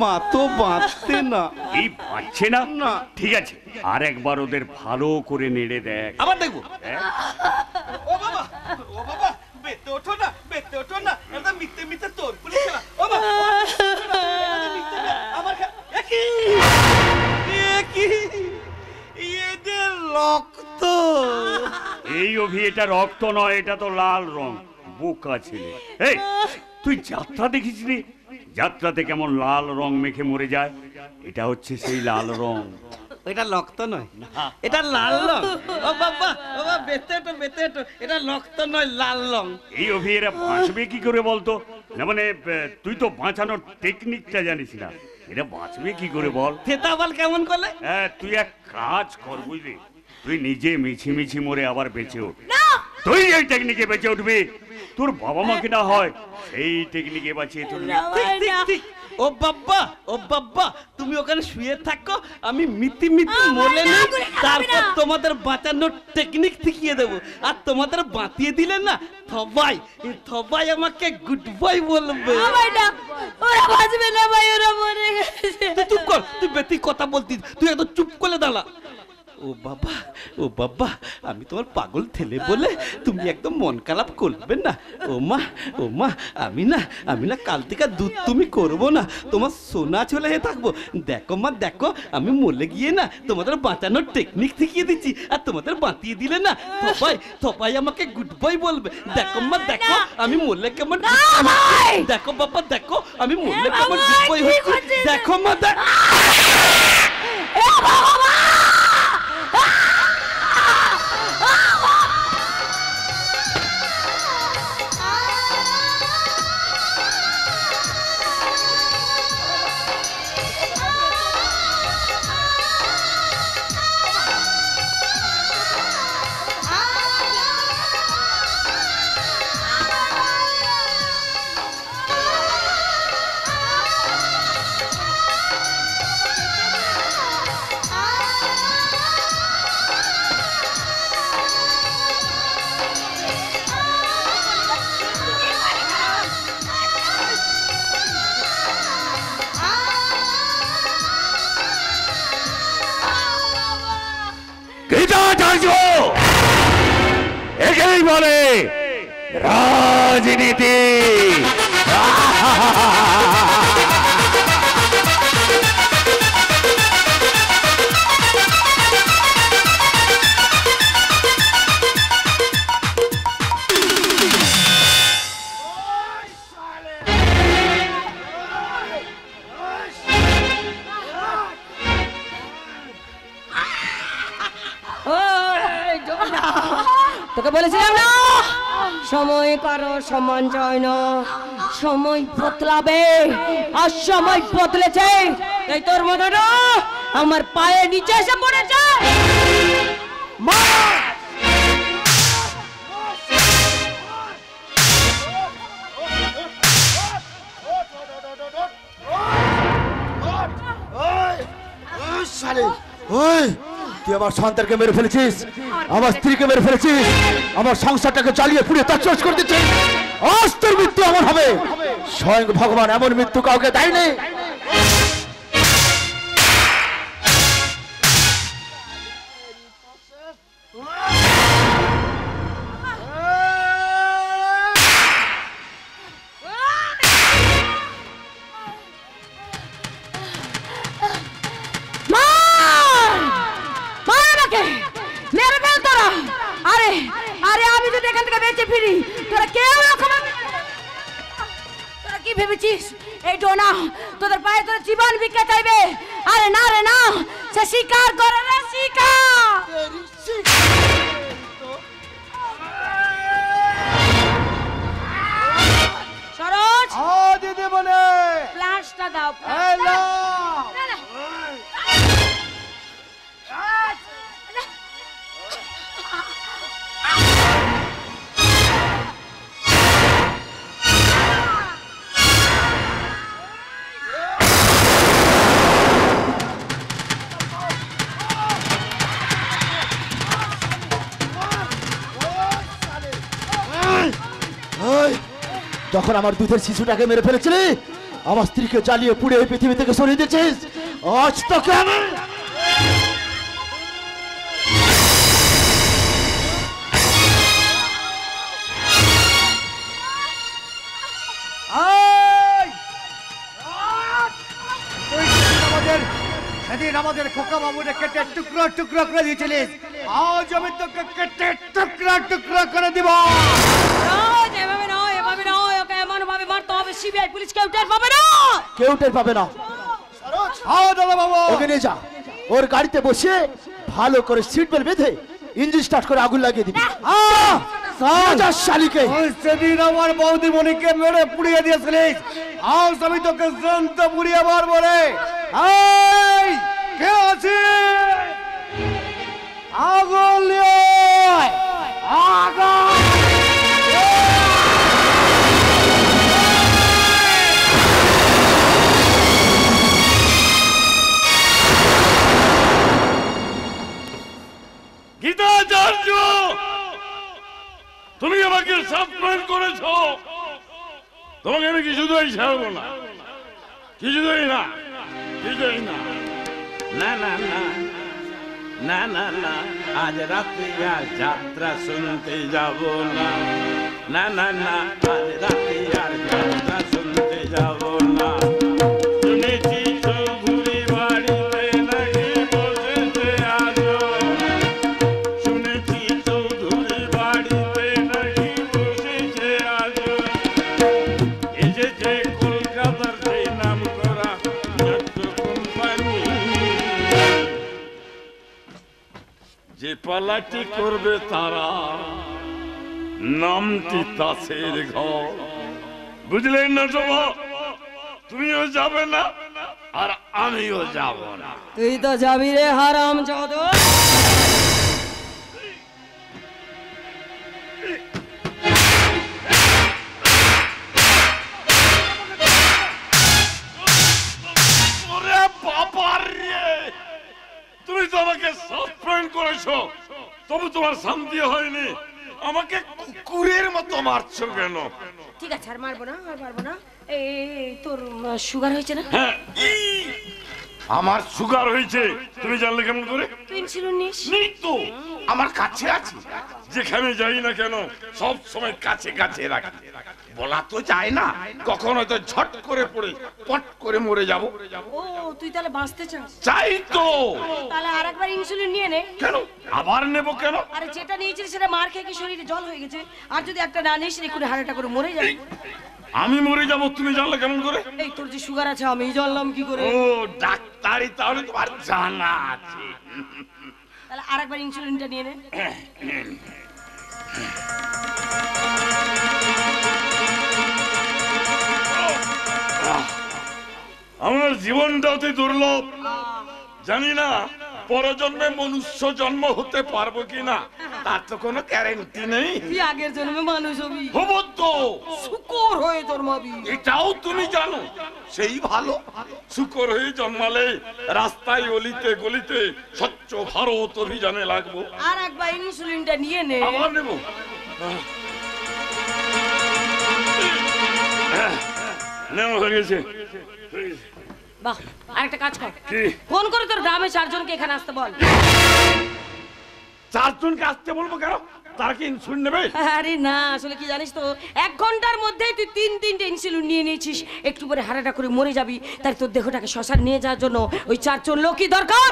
Speaker 12: মা তো বাঁচতে না
Speaker 3: এই বাঁচছে না না ঠিক আছে আর একবার ওদের ভালো করে নেড়ে দেখ
Speaker 12: আবার দেখবো ও বাবা বেতে ওঠো না এটা মিথ্যে তোর পুলিশ খেলা ও বাবা আমার কি এদের রক্ত
Speaker 3: এই অভি এটা রক্ত নয় এটা তো লাল রং বোকা ছেলে এই তুই যাত্রা দেখিসনি যাত্রাতে কেমন লাল রং মেখে মরে যায় এটা হচ্ছে সেই লাল রং
Speaker 12: এটা রক্ত নয় এটা লাল রং ও বাবা বেতে ওঠো এটা রক্ত নয় লাল রং
Speaker 3: এই অভি এরা বাঁচবে কি করে বলতো না মানে তুই তো বাঁচানোর টেকনিকটা জানিস না এটা বাঁচবে কি করে বল
Speaker 12: সেটা বল কেমন করলে
Speaker 3: হ্যাঁ তুই এক কাজ কর বুঝলি তুই নিজে মিছি মরে আবার বেঁচে উঠ তুই এই টেকনিকে বেঁচে উঠবি তোর বাবা মাকে না হয় সেই টেকনিকে বাঁচিয়ে তুলবি
Speaker 12: ঠিক ও বাবা তুমি ওখানে শুয়ে থাকো আমি মিতি মরে নেই তারপর তোমাদের বাঁচানোর টেকনিক শিখিয়ে দেবো আর তোমাদের বাঁচিয়ে দিলে না সবাই আমাকে গুড বাই বলবে
Speaker 1: ভাই না ওরা বাঁচবে না ভাই ওরা মরে গেছে
Speaker 7: হয়েছে?
Speaker 12: চুপ কর, তুই কথা বলতিস, তুই একদম চুপ করে দাঁড়া। ও বাবা, আমি তোমার পাগল ছেলে বলে তুমি একদম মন খারাপ করবে না। ও মা, আমি না কাল থেকে দুধ তুমি করবো না, তোমার সোনা চলে থাকবো। দেখো মা, দেখো আমি মরে গিয়ে না তোমাদের বাঁচানোর টেকনিক শিখিয়ে দিচ্ছি, আর তোমাদের বাঁচিয়ে দিলে না সবাই আমাকে গুড বাই বলবে। দেখো মা, দেখো আমি মরলে কেমন, দেখো বাবা, দেখো আমি মরলে কেমন গুড বাই হচ্ছে। দেখো মা, দেখো
Speaker 3: একেই বলে রাজনীতি।
Speaker 1: তোকে বলেছিলাম না সময় কারো সমান যায় না, সময় বদলাবে আর সময় বদলেছে, তাই তোর মতো না আমার পায়ে নিচে এসে পড়েছে।
Speaker 6: তুই আমার সন্তানকে মেরে ফেলেছিস, আমার স্ত্রীকে মেরে ফেলেছিস, আমার সংসারটাকে চালিয়ে পুড়িয়ে তছনছ করে দিচ্ছিস। আজ তোর মৃত্যু এমন হবে, স্বয়ং ভগবান এমন মৃত্যু কাউকে দেয়নি।
Speaker 1: আরে আমি যদি এখান থেকে বেঁচে ফিরি, তোরা কেউ তোরা কি ভেবেছিস এই ডোনা তোদের পায়ে তোর জীবন ভিক্ষা চাইবে? আরে না রে না, সে শিকার করে রে, শিকার। সরোজ,
Speaker 5: দিদি বলে
Speaker 1: ফ্ল্যাশটা দাও।
Speaker 6: যখন আমার দুধের শিশুটাকে মেরে ফেলেছিলি, আমার স্ত্রীকে জ্বালিয়ে পুড়ে এই পৃথিবী থেকে সরিয়ে দিয়েছিস, আজ তোকে আমি
Speaker 5: সেদিন আমাদের খোকা বাবুরে কেটে টুকরো টুকরো করে দিয়েছিলিস, আজ আমি তোকে কেটে টুকরো টুকরো করে দিব।
Speaker 1: এভাবে নয়, এভাবে নয়, ওকে এমন ভাবে মারতে হবে সিবিআই পুলিশ কেউ টের পাবে না,
Speaker 6: কেউ টের পাবে না। ওকে নিয়ে যা, ওর গাড়িতে বসে ভালো করে সিট বেল্ট বেঁধে ইঞ্জিন স্টার্ট করে আগুন লাগিয়ে দিবি। শালিকে
Speaker 5: সেদিন আমার বৌদি মনিকে মেরে পুড়িয়ে দিয়েছিলিস, আজ আমি তোকে জ্যান্ত পুড়িয়ে মারবো রে। কে আছে? আগুন নিয়ে আগুন।
Speaker 2: গীতাচার্য, তুমি আমাকে সাবস্ক্রাইব করেছো, তোমাকে আমি কিছুতেই ছাড়বো না, কিছুতেই না। বিজয় না, না না না না না না, আজ রাতে আর যাত্রা শুনতে যাব না, না না না, আজ রাতে আর যাত্রা শুনতে যাব না। শুনেছি চৌধুরী বাড়িতে নাকি বসেছে আজো, শুনেছি চৌধুরী বাড়িতে নাকি বসেছে আজো, এসেছে কলকাতার সেই নাম করা নাট্য কোম্পানি, যে পালাটি করবে তারা নামটি তাসের ঘর। বুঝলেন না সভা? তুমিও যাবে না আর আমিও যাব না।
Speaker 1: তুই তো যাবি রে হারাম জাদু।
Speaker 2: ওরে বাবা রে, তুমি তো আমাকে সাসপেন্ড করেছো, তবু তোমার শান্তি হয়নি। আমাকে কুকুরের মতো মারছো কেন?
Speaker 1: ঠিক আছে, আর মারবো না, আর মারবো না। এই তোর সুগার হয়েছে না?
Speaker 2: হ্যাঁ, আমার সুগার হয়েছে। তুমি জানলে কেমন করে?
Speaker 1: তুই ইনসুলিন নিস?
Speaker 2: নেই তো, আমার কাছে আছে। যেখানে যাই না কেন সব সময় কাছে কাছে রাখি। বলা তো যায় না, কখন হয়তো ঝট করে পড়ে পট করে মরে যাব।
Speaker 1: ও, তুই তাহলে বাঁচতে চাস?
Speaker 2: চাই তো।
Speaker 1: তাহলে আরেকবার ইনসুলিন নিয়ে নে।
Speaker 2: কেন আবার নেব কেন?
Speaker 1: আরে যেটা নিয়েছিস সেটা মার খেয়ে কি শরীরে জল হয়ে গেছে, আর যদি একটা না নিস রে হাড়টা করে মরে যাবে।
Speaker 2: আমি মরে যাব তুমি জানলে কেমন করে?
Speaker 1: এই তোর যে সুগার আছে আমি জানলাম কি করে?
Speaker 2: ও ডাক্তারি, তাহলে তোমার জানা আছে।
Speaker 1: তাহলে আরেকবার ইনসুলিনটা নিয়ে নে।
Speaker 2: আমার জীবনটা অতি দুর্লভ, জানি না পরজন্মে মনুষ্য জন্ম হতে পারবো কিনা, তার তো কোনো গ্যারান্টি নেই।
Speaker 1: তুই আগের জন্মে মানুষ হবি।
Speaker 2: হবো তো,
Speaker 1: শুকর হয়ে জন্মাবি।
Speaker 2: এটাও তুমি জানো। সেই ভালো, শুকর হয়ে জন্মালে রাস্তায় অলিতে গলিতে স্বচ্ছ ভারত অভিযানে লাগবো।
Speaker 1: আর একবার ইনসুলিনটা নিয়ে নে।
Speaker 2: আবার নেব? নেওয়া হয়ে গেছে।
Speaker 1: বাহ, আরেকটা কাজ কর,
Speaker 2: কি?
Speaker 1: ফোন করে তোর গ্রামে 4 জনকে এখানে আসতে বল।
Speaker 2: 4 জনকে আসতে বলবো কেন? তারা কি ইনসুলিন নেবে?
Speaker 1: আরে না, আসলে কি জানিস তো, 1 ঘন্টার মধ্যেই তুই 3-3টে ইনসুলিন নিয়ে নিয়েছিস। একটু পরে হারাটা করে মরে যাবি, তাই তোর দেহটাকে শ্মশান নিয়ে যাওয়ার জন্য ওই 4 জন লোকই দরকার।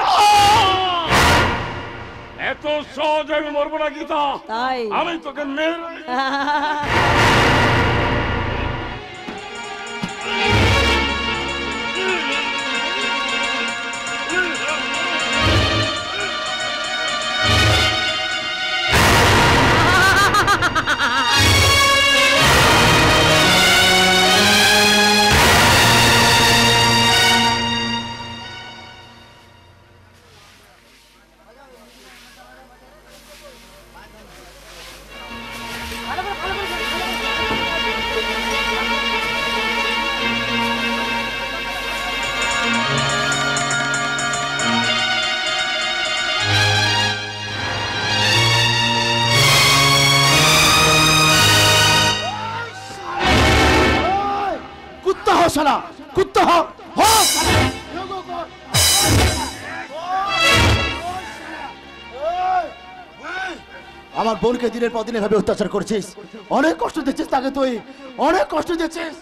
Speaker 2: এত সহজ আমি মরবো না গীতা,
Speaker 1: তাই
Speaker 2: আমি তোকে মেরে
Speaker 6: শালা, কুত্তা হ আমার বোনকে দিনের পর দিন এভাবে অত্যাচার করছিস, অনেক কষ্ট দিচ্ছিস তাকে, তুই অনেক কষ্ট দিচ্ছিস।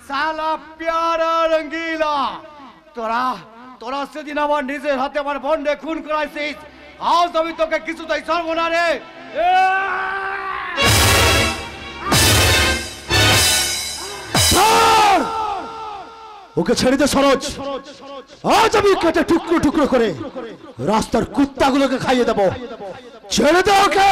Speaker 5: সালা প্যারা রঙ্গিলা, তোরা সেদিন আমার নিজের হাতে আমার বোনকে খুন করাইছিস, আজ আমি তোকে কিছুতেই ছাড়বো না রে।
Speaker 6: ওকে ছেড়ে দে সরোজ, আজ আমি কেটে টুকরো টুকরো করে রাস্তার কুত্তাগুলোকে খাইয়ে দেবো। ছেড়ে দে ওকে।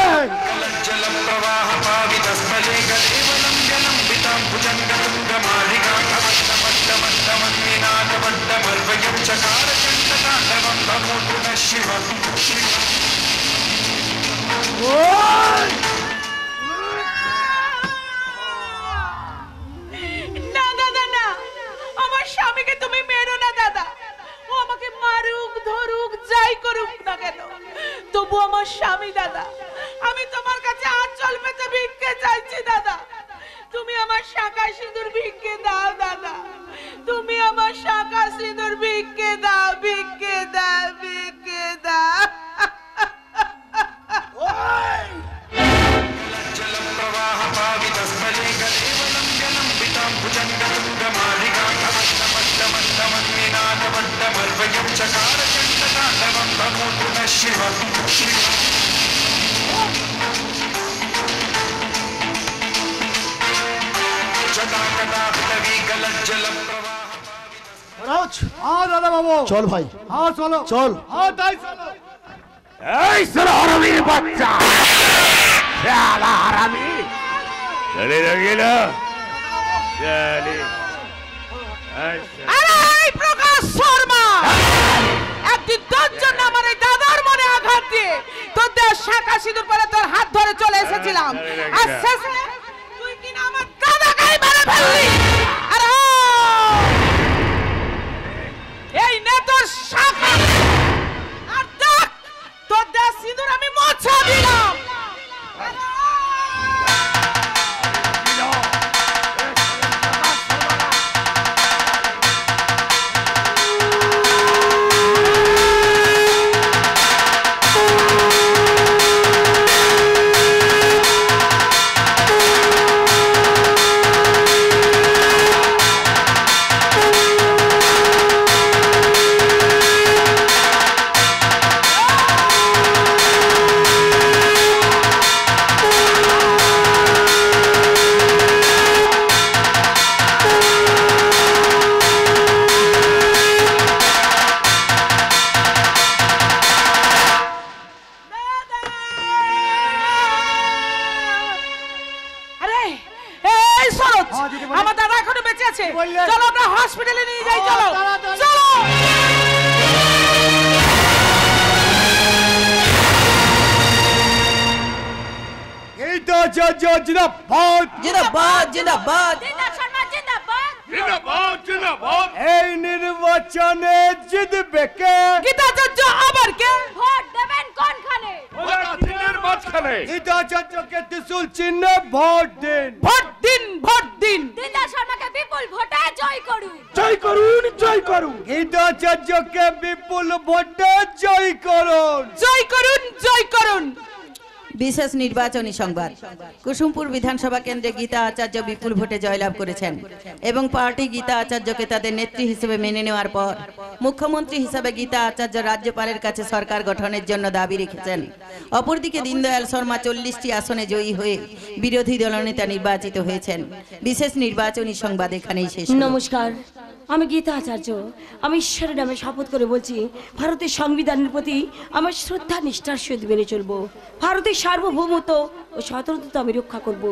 Speaker 7: না দাদা না, আমার স্বামীকে তুমি মেরো না দাদা। ও আমাকে মারুক ধরুক কেন, তবু আমার স্বামী দাদা, আমি তোমার কাছে আঁচল পেতে ভিক্ষে চাইছি দাদা। তুমি আমার শাঁখা সিঁদুর ভিক্ষে দাও দাদা, তুমি আমার শাঁখা সিঁদুর ভিক্ষে দাও, ভিক্ষে দাও, ভিক্ষে দাও।
Speaker 5: হ্যাঁ দাদা বাবু,
Speaker 6: চল ভাই,
Speaker 5: হ্যাঁ চলো,
Speaker 6: চল।
Speaker 5: হ্যাঁ তাই চলো।
Speaker 3: এই সারা হারামির বাচ্চা, শালা হারামি, চলে গেল চলে।
Speaker 7: আরে এই প্রকাশ শর্মা, একদিন তোর জন্য আমার এই দাদার মনে আঘাত দিয়ে তোর দেওয়া শাঁখা সিঁদুর পরে তোর হাত ধরে চলে এসেছিলাম, আর শেষে তুই কিনা আমার দাদাকেই মেরে ফেললি। আরে এই নে তোর শাঁখা, আর দেখ তোর দেওয়া সিঁদুর আমি মোছা দিলাম। আমার দাদা এখনো বেঁচে আছে, চলো আমরা হসপিটালে নিয়ে যাই, চলো চলো।
Speaker 5: এই তো জিন্দাবাদ,
Speaker 13: জিন্দাবাদ জিন্দাবাদ
Speaker 8: দিদা শর্মা জিন্দাবাদ।
Speaker 2: জিন্দাবাদ জিন্দাবাদ।
Speaker 5: এই নির্বাচনে জিতবে কে?
Speaker 7: গীতাচার্য আবার কে?
Speaker 8: ভোট দেবেন কোনখানে?
Speaker 2: দিনের মাঝখানে
Speaker 5: গীতাচার্যকে ত্রিশূল চিহ্নে ভোট দিন।
Speaker 7: ভোট দিন, ভোট দিন।
Speaker 8: দিদা শর্মাকে বিপুল ভোটে জয় করুন।
Speaker 10: জয় করুন, জয় করুন।
Speaker 5: গীতাচার্যকে বিপুল ভোটে জয় করুন।
Speaker 7: জয় করুন, জয় করুন।
Speaker 13: বিশেষ নির্বাচনী সংবাদ। কুসুমপুর বিধানসভা কেন্দ্রে গীতা আচার্য বিপুল ভোটে জয়লাভ করেছেন এবং পার্টি গীতা আচার্যকে তাদের নেত্রী হিসেবে মেনে নেওয়ার পর মুখ্যমন্ত্রী হিসেবে গীতা আচার্য রাজ্যপালের কাছে সরকার গঠনের জন্য দাবি রেখেছেন। অপরদিকে দীনদয়াল শর্মা 40টি আসনে জয়ী হয়ে বিরোধী দলনেতা নির্বাচিত হয়েছেন। বিশেষ নির্বাচনী সংবাদ এখানেই শেষ।
Speaker 1: নমস্কার, আমি গীতা আচার্য। আমি ঈশ্বরের নামে শপথ করে বলছি, ভারতের সংবিধানের প্রতি আমার শ্রদ্ধা নিষ্ঠার সহিত মেনে চলব। ভারতের সার্বভৌমত্ব ও স্বতন্ত্রতা আমি রক্ষা করব।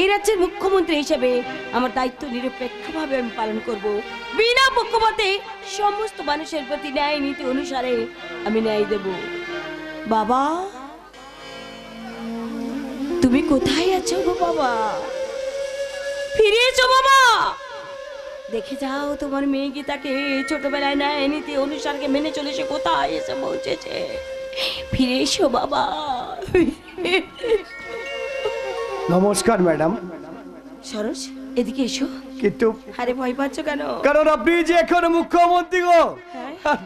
Speaker 1: এই রাজ্যের মুখ্যমন্ত্রী হিসেবে আমার দায়িত্ব নিরপেক্ষভাবে আমি পালন করব। বিনা পক্ষপাতে সমস্ত মানুষের প্রতি ন্যায় নীতি অনুসারে আমি ন্যায় দেব। বাবা, তুমি কোথায় আছো গো বাবা? ফিরে এসো বাবা। দেখে যাও তোমার মেয়ে গীতাকে ছোটবেলায় ন্যায় নীতি অনুসারকে মেনে চলে সে কোথায় এসে পৌঁছেছে। ফিরে এসো বাবা।
Speaker 5: নমস্কার ম্যাডাম।
Speaker 1: সরোজ, এদিকে এসো।
Speaker 5: কিন্তু
Speaker 1: আরে ভয় পাচ্ছ কেন?
Speaker 5: কারণ আপনি যে এখন মুখ্যমন্ত্রী গো,
Speaker 1: হ্যাঁ?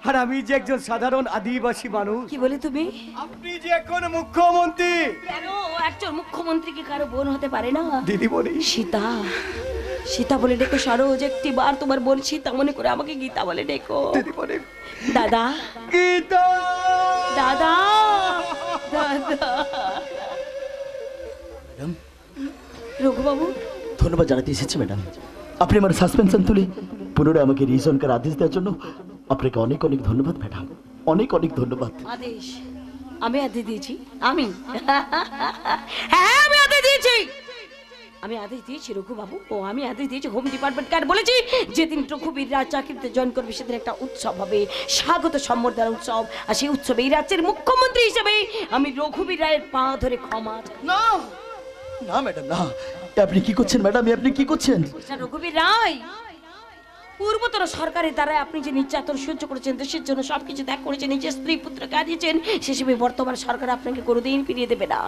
Speaker 5: আর আমি যে একজন সাধারণ আদিবাসী মানুষ।
Speaker 1: কি বলে তুমি?
Speaker 5: আপনি যে এখন মুখ্যমন্ত্রী।
Speaker 1: কেন একজন মুখ্যমন্ত্রী কি কারো বোন হতে পারে না?
Speaker 5: দিদি বলি
Speaker 1: সীতা, সীতা বলে ডেকো সরোজ। একটি বার তোমার বোন সীতা মনে করে আমাকে গীতা বলে ডেকো।
Speaker 5: দিদি বলে
Speaker 1: দাদা,
Speaker 5: গীতা,
Speaker 1: দাদা, দাদা। রঘুবাবু,
Speaker 6: ধন্যবাদ জানাতে এসেছি ম্যাডাম। আপনি আমার সাসপেনশন তুলে পুনরায় আমাকে রিজন করার আদেশ দেওয়ার জন্য আপনাকে অনেক অনেক ধন্যবাদ ম্যাডাম, অনেক অনেক ধন্যবাদ।
Speaker 1: আদেশ? আমি আদেশ দিয়েছি? আমি হ্যাঁ, আমি আদেশ দিয়েছি। আমি আদেশ দিয়েছি রঘুবাবু, ও আমি আদেশ দিয়েছি হোম ডিপার্টমেন্টকে। আর বলেছি যেদিন রঘুবীর রাজ চাকরিতে জয়েন করবে সেদিন একটা উৎসব হবে, স্বাগত সম্বর্ধনা উৎসব। আর সেই উৎসবে এই রাজ্যের মুখ্যমন্ত্রী হিসেবে আমি রঘুবীর রায়ের পা ধরে ক্ষমা।
Speaker 6: না না ম্যাডাম, না। আপনি কি করছেন ম্যাডাম? আপনি কি করছেন?
Speaker 1: রঘুবীর রায়, পূর্বতন সরকারের দ্বারা আপনি যে নির্যাতন সহ্য করেছেন, দেশের জন্য সবকিছু ত্যাগ করেছেন, নিজের স্ত্রী পুত্রকে হারিয়েছেন, সেসবে বর্তমান সরকার আপনাকে কোনোদিন ফিরিয়ে দেবে না।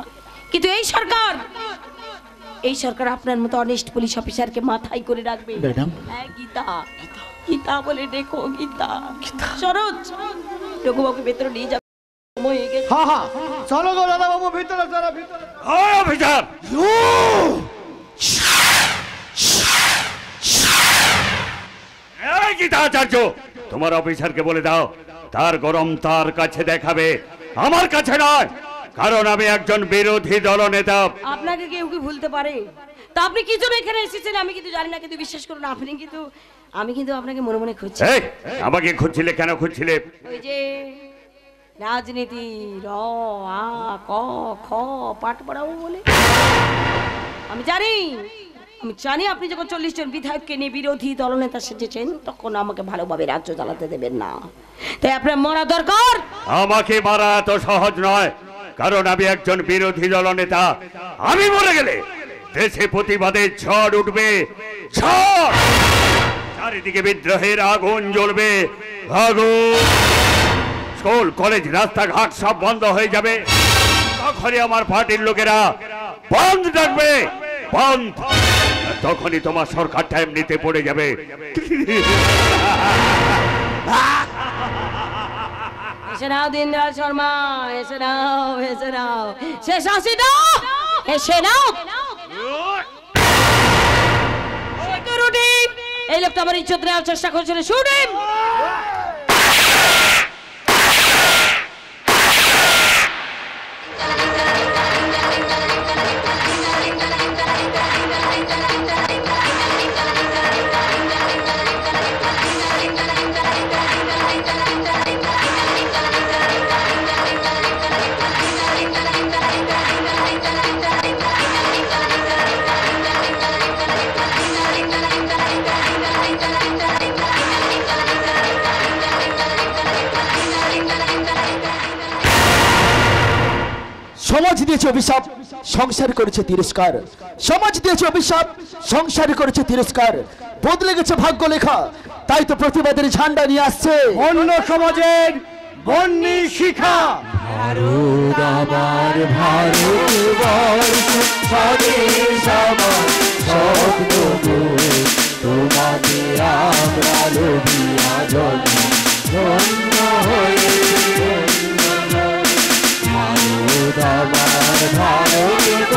Speaker 1: কিন্তু এই সরকার আপনার মতো অনেস্ট পুলিশ অফিসারকে মাথায় করে রাখবে। হ্যাঁ গীতা, গীতা বলে দেখো, গীতা। সরোজ, রঘুবাবুকে ভেতরে নিয়ে যাবে, সময় হয়ে গেছে।
Speaker 5: হ্যাঁ হ্যাঁ, চলো গো দাদা বাবু, ভিতরে চলো, ভিতরে।
Speaker 3: ওই অফিসার, এই গীতা আচার্য, তোমার অফিসারকে বলে দাও তার গরম তার কাছে দেখাবে, আমার কাছে নয়, কারণ আমি একজন বিরোধী দলনেতা।
Speaker 1: আপনাকে কেউ কি ভুলতে পারে? তা আপনি কি জন্য এখানে এসেছেন আমি কিন্তু জানি না, কিন্তু বিশ্বাস করুন আমি কিন্তু আপনাকে মনে মনে খুঁজছি।
Speaker 3: আমাকে খুঁজছিলে কেন খুঁজছিলে?
Speaker 1: ওই যে রাজনীতি র আ ক খ পাঠ পড়াবো বলে। আমি জানি আপনি যখন 40 জন বিধায়ককে নিয়ে বিরোধী দলনেতা সেজেছেন, তখন আমাকে ভালোভাবে রাজ্য চালাতে দেবেন না, তাই আপনার মরা দরকার।
Speaker 3: আমাকে মারা এত সহজ নয়, কারণ আমি একজন বিরোধী দলনেতা। আমি মরে গেলে দেশে প্রতিবাদের ঝড় উঠবে, ঝড়, চারিদিকে বিদ্রোহের আগুন জ্বলবে, আগুন, স্কুল কলেজ রাস্তাঘাট সব বন্ধ হয়ে যাবে। তখনই আমার পার্টির লোকেরা বন্ধ ডাকবে, বন্ধ, তখনই তোমার সরকারটা এমনিতে পড়ে যাবে।
Speaker 1: এসে নাও দীনদয়াল শর্মা, এসে নাও, এসে নাও, শেষ হাসি দাও, এসে নাও। এই লোকটা আমার ইজ্জত নেওয়ার চেষ্টা করছিল, শুনেন।
Speaker 6: সমাজ দিয়েছে অভিশাপ, সংসার করেছে তিরস্কার। সমাজ দিয়েছে অভিশাপ, সংসার করেছে তিরস্কার। বদলে গেছে ভাগ্য লেখা, তাই তো প্রতিবাদের ঝান্ডা নিয়ে আসছে
Speaker 5: অন্য সমাজের বন্যী শিখা।
Speaker 6: ভারত আমার ভারতবর্ষ, স্বদেশ আমার স্বপ্ন গো, তোমাকে আমরা লোভিয়া জন্ম ধন্য হয়েছে। ভারত আমার ভারতবর্ষ,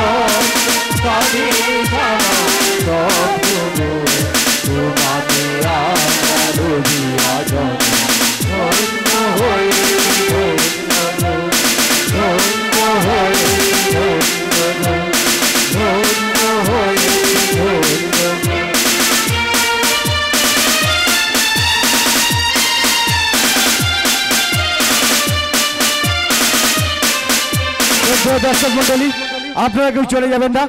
Speaker 6: স্বদেশ আমার স্বপ্ন গো, তোমাকে আমরা লোভিয়া জন্ম ধন্য হয়েছে।
Speaker 11: দর্শক মন্ডলী, আপনারা কেউ চলে যাবেন না।